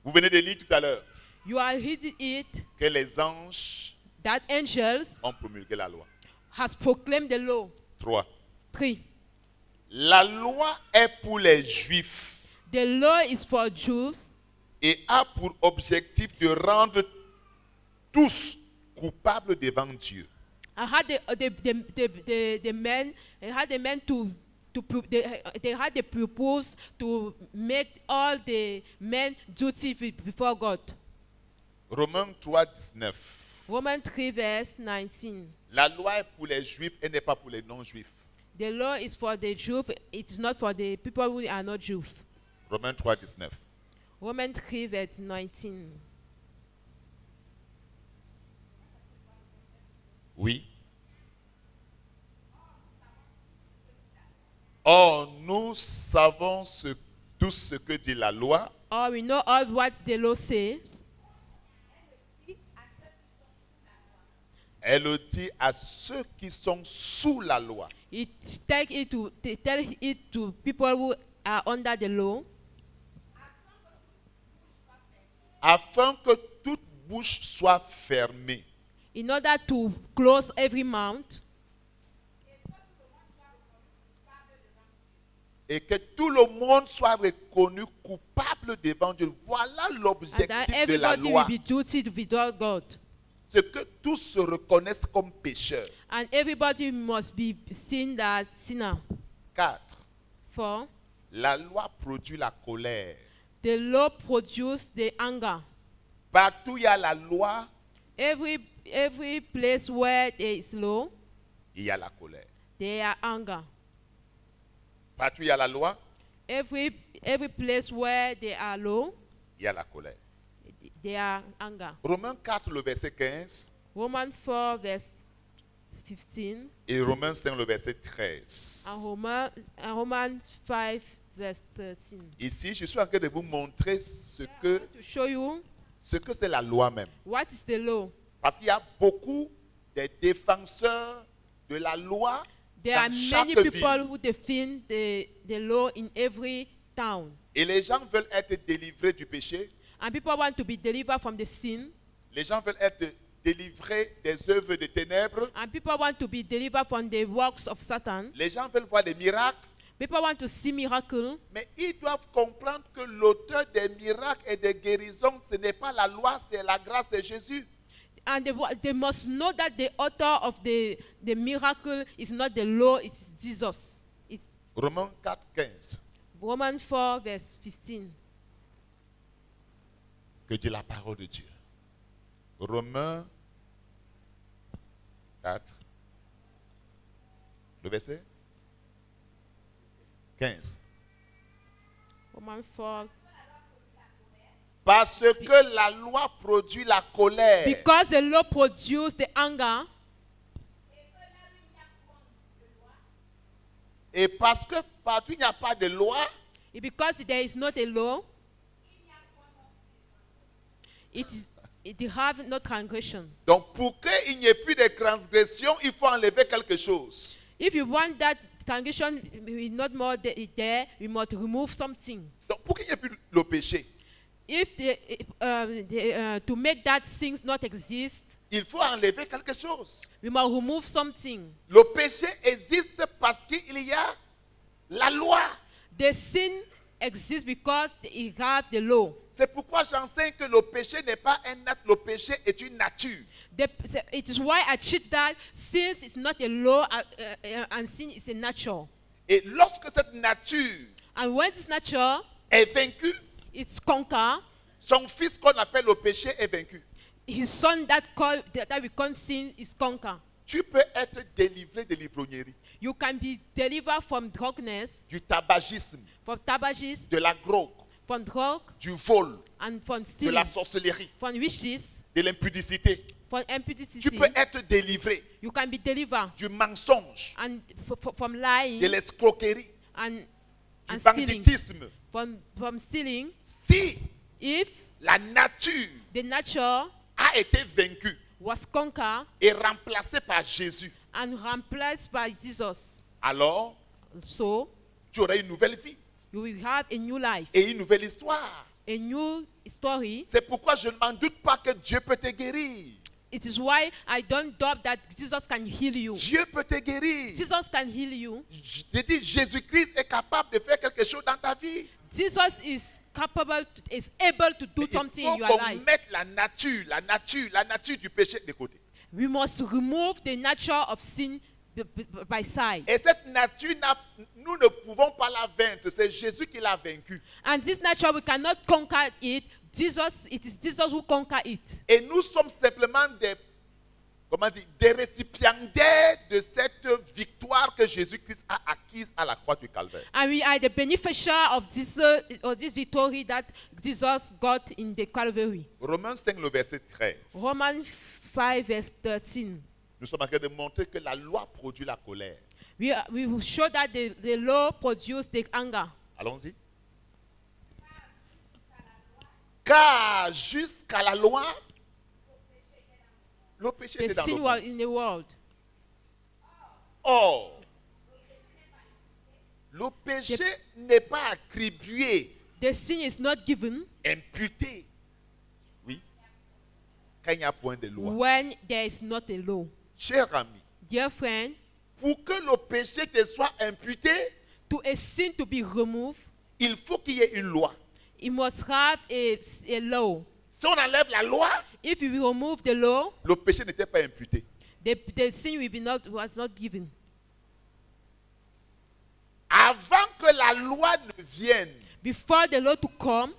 Vous venez de lire tout à l'heure You are reading it que les anges that angels ont promulgué la loi. has proclaimed the law. 3. 3. La loi est pour les Juifs The law is for Jews et a pour objectif de rendre tous coupables devant Dieu. I had the men they had the purpose to make all the men guilty before God. Romains 3, 19. Romans 3 verse 19. La loi est pour les Juifs et n'est pas pour les non-Juifs. The law is for the Jews, it is not for the people who are not Jews. Romains 3, 19. Romans 3 verse 19. Oui. Or, nous savons tous ce que dit la loi. Or we know all what the law says. Elle le dit à ceux qui sont sous la loi. It tell it to people who are under the law. Afin que toute bouche soit fermée. In order to close every mouth. Et que tout le monde soit reconnu coupable devant Dieu. Voilà And l'objectif that de la everybody loi. will be guilty before God. C'est que tous se reconnaissent comme pécheurs. And everybody must be seen as sinner. 4. For La loi produit la colère. the law produces the anger. Partout où il y a la loi, Every place where there is law, il y a la colère. there are anger. Partout où il y a la loi, Every place where there are law, il y a la colère. there are anger. Romains 4, le verset 15, Romans 4 verse 15 et Romains 5, le verset 13. and Romans 5 verse 13. Ici, je suis en train de vous montrer ce que To show you c'est la loi même. what is the law. Parce qu'il y a beaucoup de défenseurs de la loi There dans are chaque many ville. people who defend the law in every town. Et les gens veulent être délivrés du péché. And people want to be delivered from the sin. Les gens veulent être délivrés des œuvres de ténèbres. And people want to be delivered from the works of Satan. Les gens veulent voir des miracles. People want to see miracles. Mais ils doivent comprendre que l'auteur des miracles et des guérisons, ce n'est pas la loi, c'est la grâce de Jésus. And they must know that the author of the miracle is not the law, it's Jesus. It's Romains 4, 15. Romans 4 verse 15. Que dit la parole de Dieu. Romains 4. Le verset 15. Romans 4. Parce que la loi produit la colère. Because the law produces the anger. Et parce que partout il n'y a pas de loi, Because there is not a law, it have no transgression. donc pour qu'il n'y ait plus de transgression, il faut enlever quelque chose. If you want that transgression will not more there, we must remove something. Donc pour qu'il n'y ait plus le péché, If to make that things not exist, il faut enlever quelque chose. we must remove something. Le péché existe parce qu'il y a la loi. The sin exists because it have the law. C'est pourquoi j'enseigne que le péché n'est pas un acte, le péché est une nature. It is why I teach that sin is not a law and sin is a natural. Et lorsque cette nature And when this nature est vaincue, it's conquered, son fils qu'on appelle le péché est vaincu. his son that we call sin is conquered. Tu peux être délivré de l'ivrognerie, You can be delivered from drunkenness, du tabagisme, from tabagism, de la drogue, from drug, du vol, and from de stealing, la sorcellerie, from witches, de l'impudicité. from impudicity. Tu peux être délivré You can be delivered du mensonge, and from lying de l'escroquerie, and du stealing. banditisme. From stealing. Si If la nature the nature a été vaincue was conquered et remplacée par Jésus, and replaced by Jesus, alors so tu auras une nouvelle vie you will have a new life, et une nouvelle histoire. a new story. C'est pourquoi je ne m'en doute pas que Dieu peut te guérir. It is why I don't doubt that Jesus can heal you. Dieu peut te guérir. Jesus can heal you. Je dis, Jésus-Christ est capable de faire quelque chose dans ta vie. Jesus is capable, is able to do something in Il your faut qu'on life. mette la nature du péché de côté. We must remove the nature of sin by side. Et cette nature, nous ne pouvons pas la vaincre. C'est Jésus qui l'a vaincue. And this nature, we cannot conquer it. It is Jesus who conquer it. Et nous sommes simplement des récipiendaires de cette victoire que Jésus-Christ a acquise à la croix du Calvaire. And we are the beneficiary of this victory that Jesus got in the Calvary. Romains 5, le verset 13. Romans 5 verse 13. Nous sommes en train de montrer que la loi produit la colère. We will show that the law produces the anger. Allons-y. Car jusqu'à la loi, le péché The était dans sin le was monde. in the world. Or, le péché n'est pas attribué, The sin is not given imputé. Oui. Quand il n'y a point de loi. when there is not a law. Cher ami, Dear friend, pour que le péché te soit imputé, to a sin to be removed, il faut qu'il y ait une loi. it must have a law. Si on enlève la loi, If you remove the law, le péché n'était pas imputé. the sin will be was not given. Avant que la loi ne vienne, Before the law to come,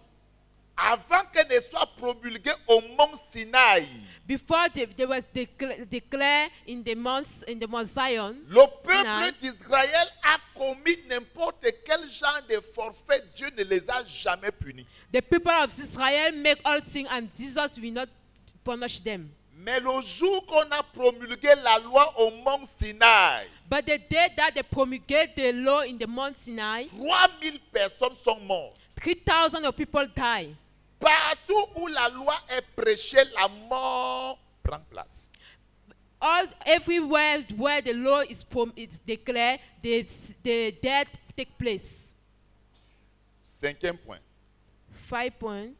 avant qu'elle ne soit promulguée au mont Sinaï, before there was declared in the Mount Zion, le Sinai, peuple d'Israël a commis n'importe quel genre de forfait. Dieu ne les a jamais punis. the people of Israel make all things and Jesus will not punish them. Mais le jour qu'on a promulgué la loi au mont Sinaï, But the day that they promulgate the law in the Mount Sinai, 3000 personnes sont mortes. 3,000 of people die. Partout où la loi est prêchée, la mort prend place. Everywhere where the law is declared, the death take place. 5e point. 5 points.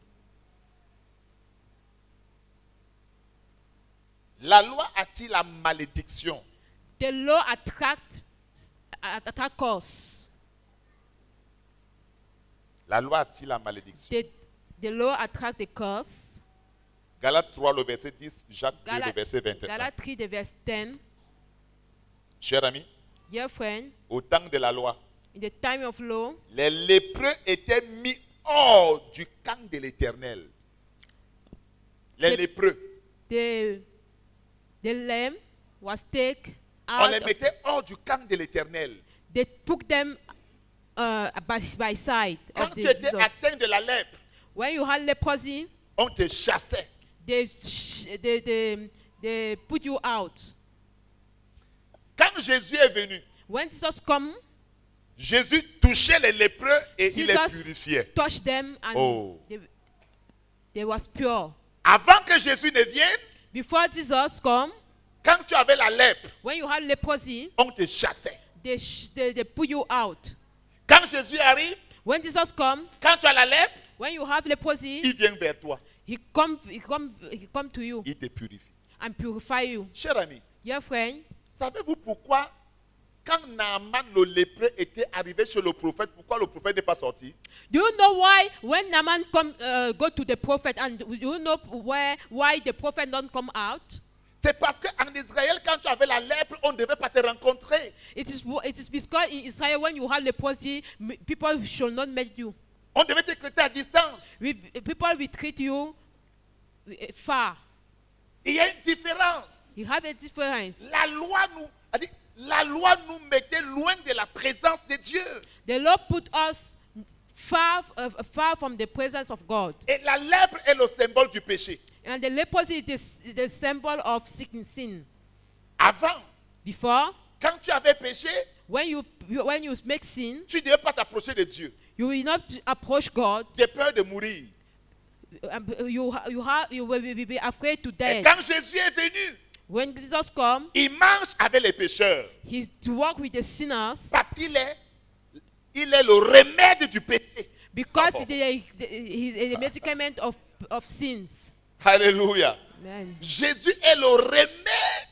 La loi attire la malédiction. The law attract us. La loi attire la malédiction. The law attract the curse. Galates 3, le verset 10, Jacques 2, le verset 21. Galates 3, the verse 10. Cher ami, Dear friend, au temps de la loi, in the time of law, les lépreux étaient mis hors du camp de l'Éternel. Les lépreux. The lamb was taken On out. les mettait hors du camp de l'Éternel. They took them by side Quand of tu the étais Jesus. atteint de la lèpre, When you had leprosy, on te chassait. they put you out. Quand Jésus est venu, When Jesus come, Jésus touchait les lépreux et il les Jesus purifiait. touched them and Oh. they was pure. Avant que Jésus ne vienne, Before Jesus come, quand tu avais la lèpre, when you had leprosy, on te chassait. they put you out. Quand Jésus arrive, When Jesus come, quand tu as la lèpre, when you have leprosy, il vient vers toi. he come to you Il te purifie. and purify you. Cher ami, Dear friend, savez-vous pourquoi, quand Naaman le lépreux était arrivé chez le prophète, pourquoi le prophète n'est pas sorti? do you know why when Naaman go to the prophet, and do you know why the prophet don't come out? C'est parce qu'en Israël, quand tu avais la lèpre, on ne devait pas te rencontrer. It is because in Israel when you have leprosy, people should not meet you. On devait te traiter à distance. People will treat you far. Il y a une différence. You have a difference. La loi nous mettait loin de la présence de Dieu. The law put us far from the presence of God. Et la lèpre est le symbole du péché. And the leprosy is the symbol of sin. Avant, Before, quand tu avais péché, when you make sin, tu ne devais pas t'approcher de Dieu. you will not approach God. Tu as peur de mourir. You will be afraid to Et die. quand Jésus est venu, When Jesus come, il marche avec les pécheurs. he to walk with the sinners Parce qu'il est le remède du péché. because he is the medicament of sins. Alléluia. Amen. Jésus est le remède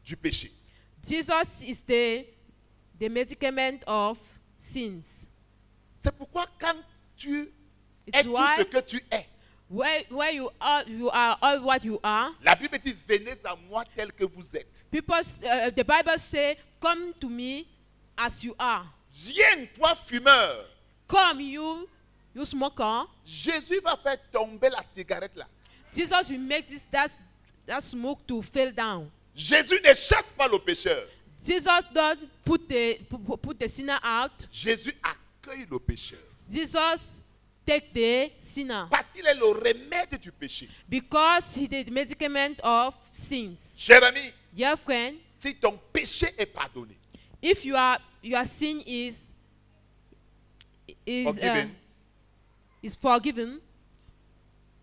du péché. Jesus is the medicament of sins. C'est pourquoi quand tu It's es tout why ce que tu es, where you are all what you are. la Bible dit venez à moi tel que vous êtes. The Bible say, "Come to me as you are." Viens, toi fumeur. Come, you smoker. Jésus va faire tomber la cigarette là. Jesus will make that smoke to fall down. Jésus ne chasse pas le pécheur. Jesus don't put the sinner out. Jésus accueille le pécheur. Jesus take the sinner Parce qu'il est le remède du péché. because he is the medicament of sins. Cher ami, Dear friend, si ton péché est pardonné, if your sin is Forgiven. forgiven,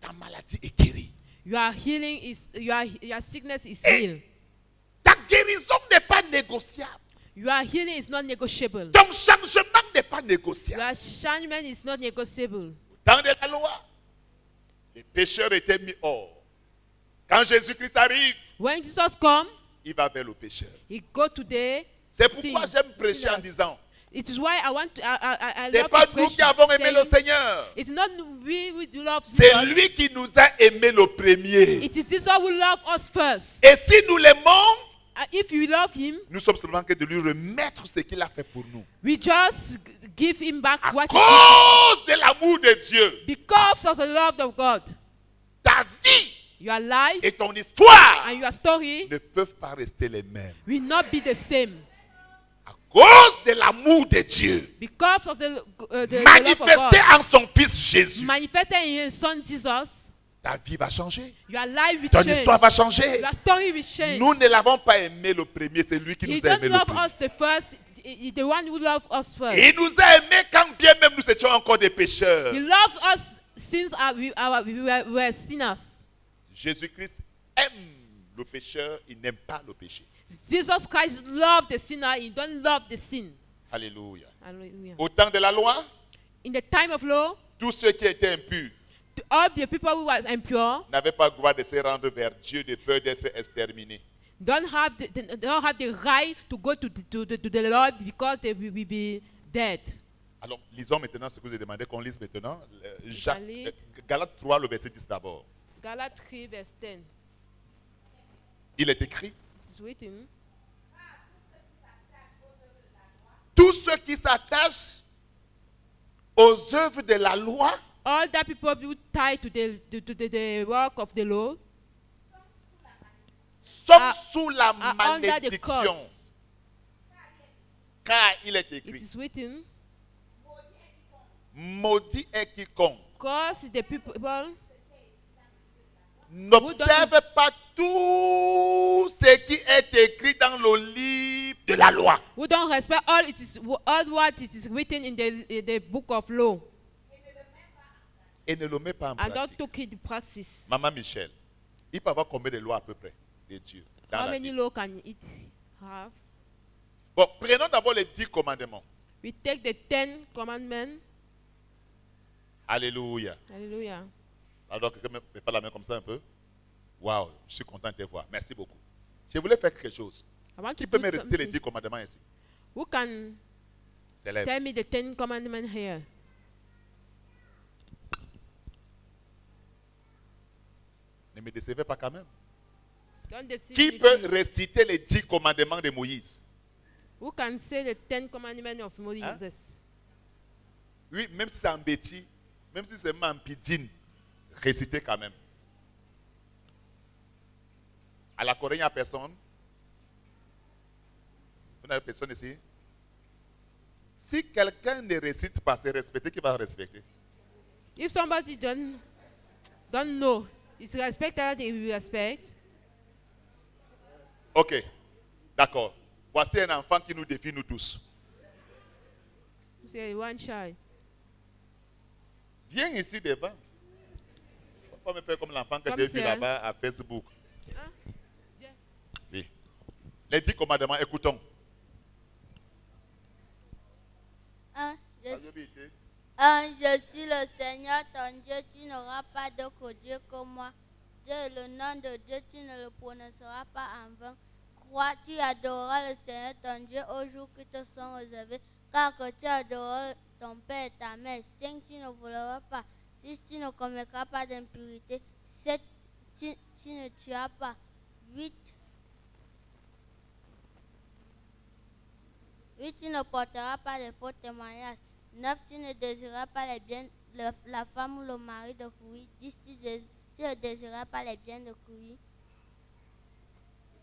ta maladie est guérie. Your sickness is healed. Ta guérison n'est pas négociable. Your healing is not negotiable. Ton changement n'est pas négociable. Your changement is not negotiable. Au temps de la loi, les pécheurs étaient mis hors. Quand Jésus-Christ arrive, when Jesus comes, il va vers le pécheur. He go to the C'est pourquoi j'aime prêcher en disant, it is why I want to, I c'est love pas to nous preach qui avons aimé saying, le Seigneur. It's not we love C'est Jesus. lui qui nous a aimé le premier. It is Jesus who love us first. Et si nous l'aimons, if you love him, nous sommes seulement que de lui remettre ce qu'il a fait pour nous. we just give him back what he Cause de l'amour de Dieu. because of the love of God. Ta vie Your life et ton histoire and your story ne peuvent pas rester les mêmes. will not be the same. Cause de l'amour de Dieu. Because of the love of Manifesté God. en son Fils Jésus. Manifested in His Son Jesus. Ta vie va changer. Your life will Ton change. histoire va changer. Your story will change. Nous ne l'avons pas aimé le premier, c'est lui qui He nous a don't aimé le love premier. us the first. The one who loved us first. Il nous a aimés quand bien même nous étions encore des pécheurs. He loves us since we were sinners. Jésus-Christ aime le pécheur, il n'aime pas le péché. Jesus Christ loved the sinner. He don't love the sin. Alléluia. Hallelujah. Au temps de la loi, In the time of law, tous ceux qui étaient impurs all the people who were impure n'avaient pas le droit de se rendre vers Dieu de peur d'être exterminés. don't have the right to go to the Lord because they will be dead. Alors, lisons maintenant ce que vous avez demandé qu'on lise maintenant. Allez. Galates 3, le verset 10 d'abord. Galates 3 verse 10. Il est écrit, It's written. tous ceux qui s'attachent aux œuvres de la loi All that people who tie to the work of the law sont sous la are under the malédiction. curse. Car il est It écrit, is written. maudit est quiconque Cause the people n'observe pas tout ce qui est écrit dans le livre de la loi. who don't respect all what it is written in the book of law Et ne le met pas en and don't pratique. take it to practice. Maman Michel, il peut avoir combien de lois à peu près de Dieu dans How la many Bible? law can it have? Bon, prenons d'abord les 10 commandements. We take the 10 commandments. Alléluia. Hallelujah. Alors, quelqu'un me fait la main comme ça un peu. Waouh, je suis content de te voir. Merci beaucoup. Je voulais faire quelque chose. I want Qui to peut do me réciter les something. 10 commandements ici? Who can S'élève. tell me the 10 commandments here? Ne me décevez pas quand même. Don't deceive Qui me, peut please. réciter les 10 commandements de Moïse? Who can say the 10 commandments of Moses? Oui, même si c'est en bêtis, même si c'est en pidine, récitez quand même. À la Corée, il n'y a personne. Vous n'avez personne ici? Si quelqu'un ne récite pas, c'est respecté, qui va respecter? If somebody don't know, it's respected, they will respect. Ok, d'accord. Voici un enfant qui nous défie, nous tous. Say one child. Viens ici devant. Faut pas me faire comme l'enfant que Come j'ai vu here. là-bas à Facebook. Hein? Viens. Oui. Les 10 commandements, écoutons. Je suis le Seigneur ton Dieu, tu n'auras pas d'autre Dieu que moi. Dieu est le nom de Dieu, tu ne le prononceras pas en vain. Crois, tu adoreras le Seigneur ton Dieu au jour qui te sont réservés, car que tu adoreras ton père et ta mère. 5, tu ne voleras pas. 6, tu ne commettras pas d'impurité. 7, tu ne tueras pas. 8, tu ne porteras pas de faux témoignages. 9, tu ne désireras pas les biens, la femme ou le mari de Kouï. 10, tu ne désireras pas les biens de Kouï.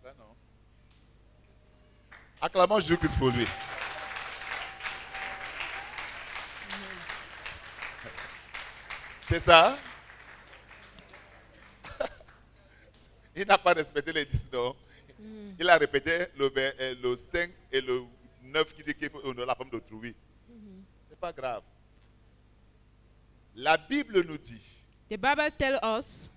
C'est ça, non? Acclamons Jésus-Christ pour lui. C'est ça? Il n'a pas respecté les 10, non? Il a répété le 5 et le 9 qui dit qu'il faut honorer la femme d'autrui. C'est pas grave. La Bible nous dit The Bible tells us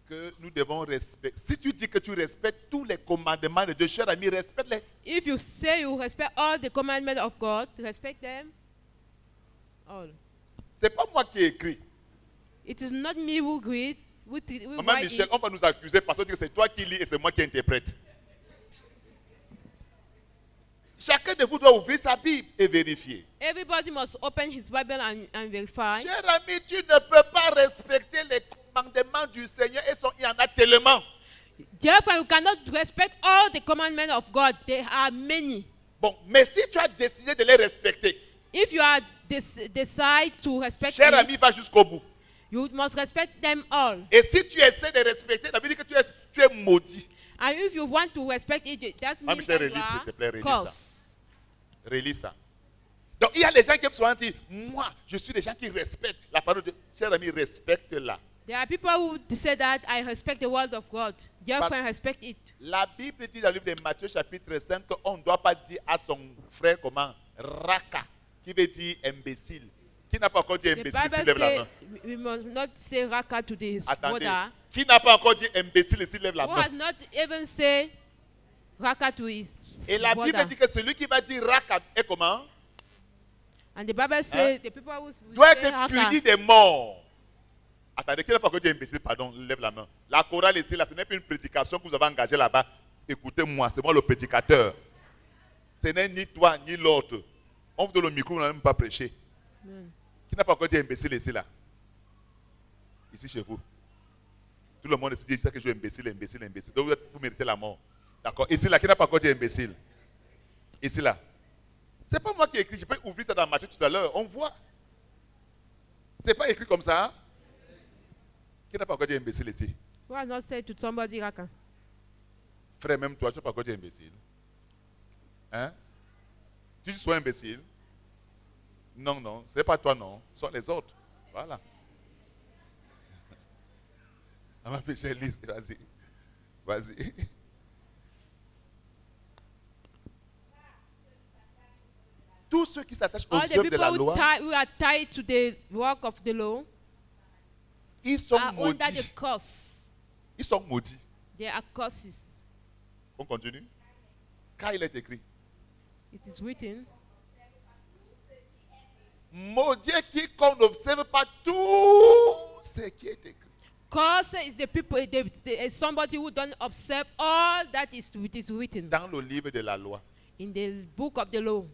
que nous devons respecter. Si tu dis que tu respectes tous les commandements de Dieu, cher ami, respecte-les. if you say you respect all the commandments of God, respect them all. C'est pas moi qui ai écrit. It is not me who read. Maman Michel, on va nous accuser parce que c'est toi qui lis et c'est moi qui interprète. Chacun de vous doit ouvrir sa Bible et vérifier. Everybody must open his Bible and verify. Cher ami, tu ne peux pas respecter les commandements du Seigneur et il y en a tellement. Therefore, you cannot respect all the commandments of God. There are many. Bon, mais si tu as décidé de les respecter, if you are decide to respect cher it, ami, va jusqu'au bout. You must respect them all. Et si tu essaies de respecter, ça veut dire que tu es maudit. And if you want to respect it, that means Michel, that you relis, s'il te plaît, are relis cursed. ça. Relis ça. Donc, il y a les gens qui souvent disent, moi, je suis des gens qui respectent la parole de Dieu. Cher ami, respecte-la. There are people who say that I respect the word of God. Therefore, I respect it. La Bible dit dans le livre de Matthieu chapitre 5 qu'on ne doit pas dire à son frère comment raka, qui veut dire imbécile. Qui n'a pas encore dit The imbécile, Bible s'il lève la says main. we must not say raka to his Attendez. brother. Qui n'a pas encore dit imbécile, s'il lève la Who main. has not even say raka to his Et la brother. Bible dit que celui qui va dire raka est comment? And the Bible says the people who Doit say être raka, puni de mort. Attendez, qui n'a pas encore dit imbécile, pardon, lève la main. La chorale ici, là, ce n'est pas une prédication que vous avez engagée là-bas. Écoutez-moi, c'est moi le prédicateur. Ce n'est ni toi ni l'autre. On vous donne le micro, on n'a même pas prêché. Qui n'a pas encore dit imbécile ici, là? Ici chez vous. Tout le monde se dit que je suis imbécile, imbécile, imbécile. Donc vous méritez la mort. D'accord. Ici, là, qui n'a pas encore dit imbécile? Ici, là. C'est pas moi qui ai écrit. Je peux ouvrir ça dans ma tête tout à l'heure. On voit. C'est pas écrit comme ça. Hein? Qui n'a pas encore dit imbécile ici? who has not said to somebody raka? Frère, même toi, tu n'as pas encore dit imbécile. Hein? Tu sois imbécile. Non, non, ce n'est pas toi, non. Ce sont les autres. Voilà. On va pécher Lise, vas-y. Vas-y. Tous ceux qui s'attachent aux All the œuvres de la people loi, who are tied to the work of the law ils sont are under the maudits. curse. Ils sont maudits. They are curses. On continue. Car il est écrit. It is written. Maudit quiconque n'observe pas tout ce qui est écrit. Curse is the people, somebody who don't observe all that is written Dans le livre de la loi. in the book of the law.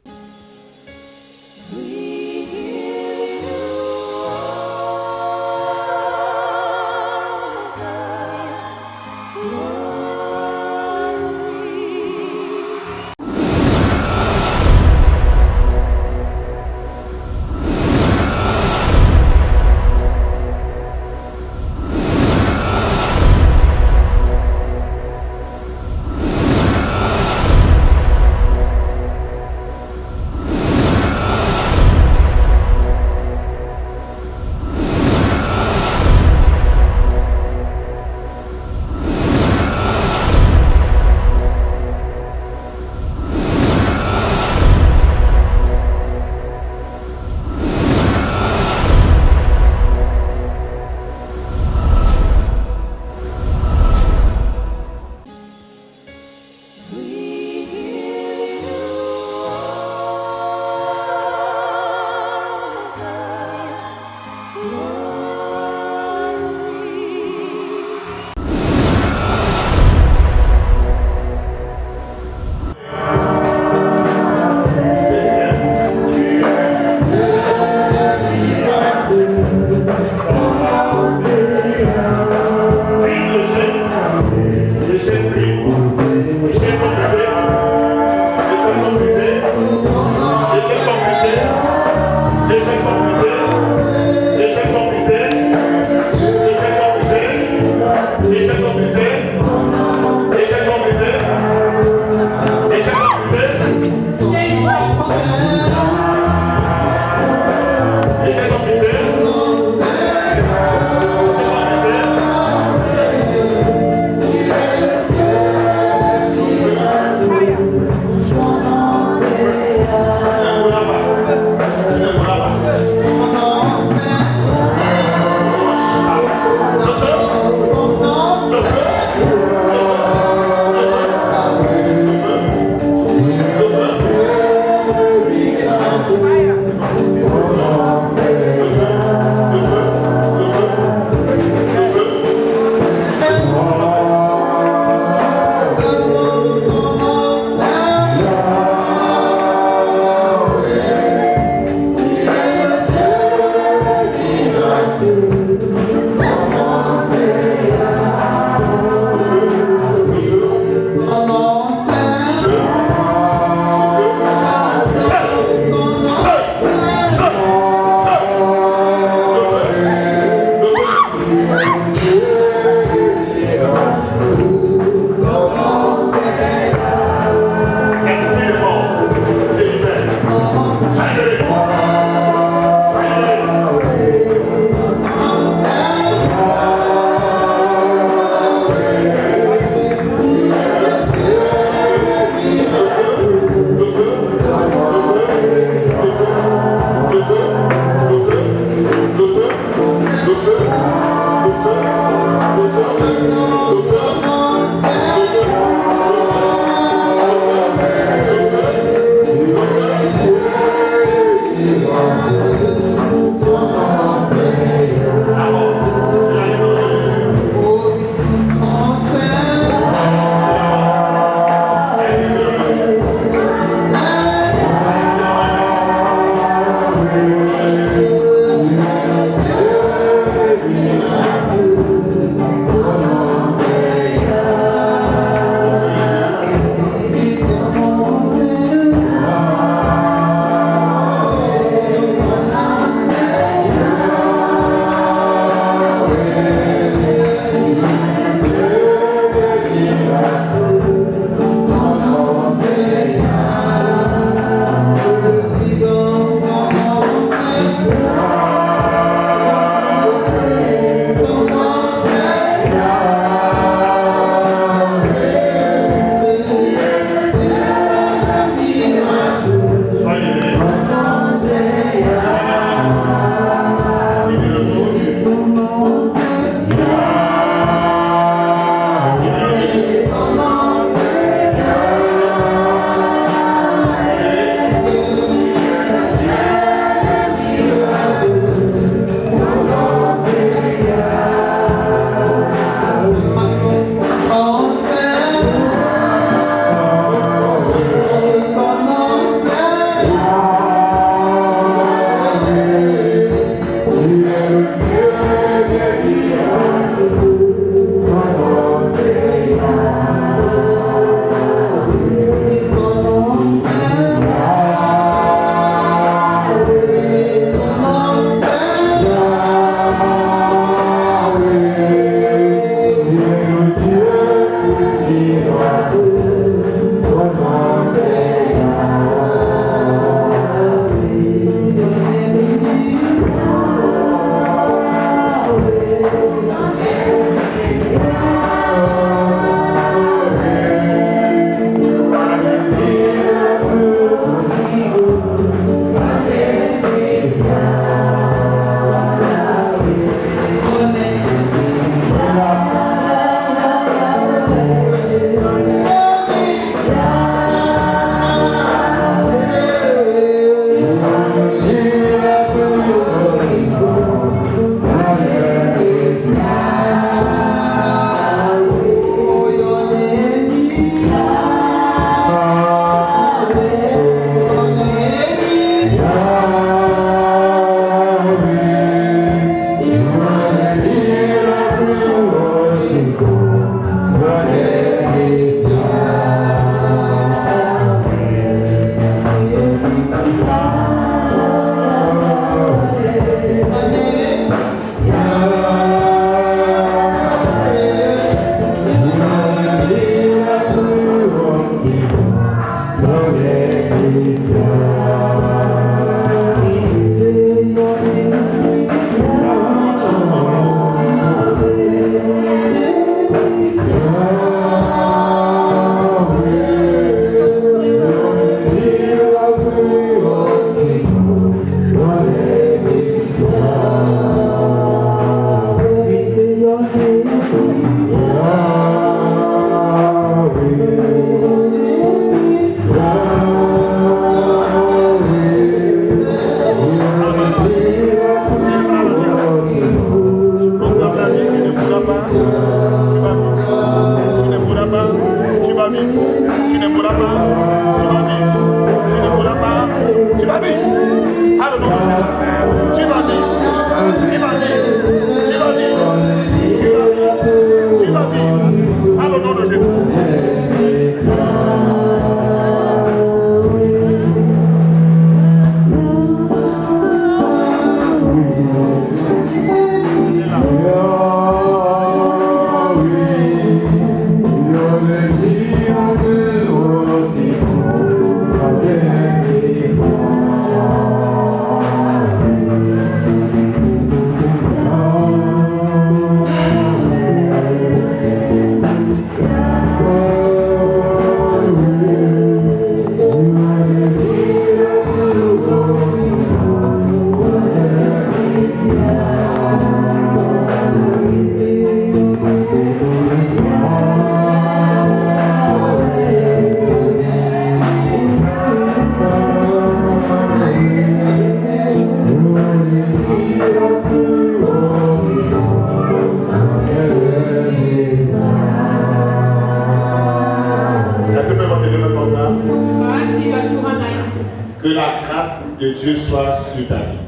Que la grâce de Dieu soit sur ta vie.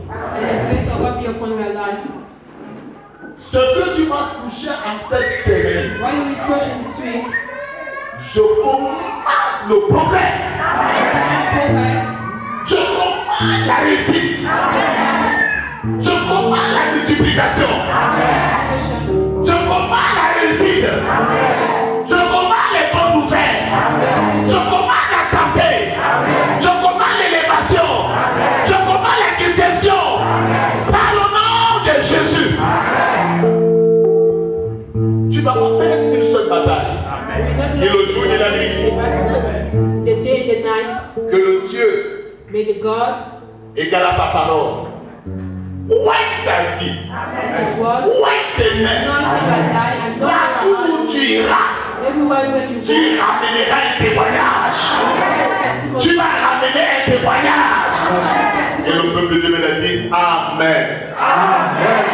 Ce que tu vas toucher en cette semaine, je commande le progrès. Je commande la réussite. Je commande la multiplication. Je commande la réussite. Je commande les bonnes nouvelles. Je commande la santé. Je commande l'élévation. Je commande l'extension. Par le nom de Jésus. Tu ne vas pas perdre une seule bataille. Et le jour et la nuit. Que le Dieu égale à ta parole. Ouais ta vie. Ouais tes mains. Partout où tu iras. Tu ramèneras un témoignage. Tu vas ramener un témoignage. Et le peuple de Dieu a dit Amen. Amen.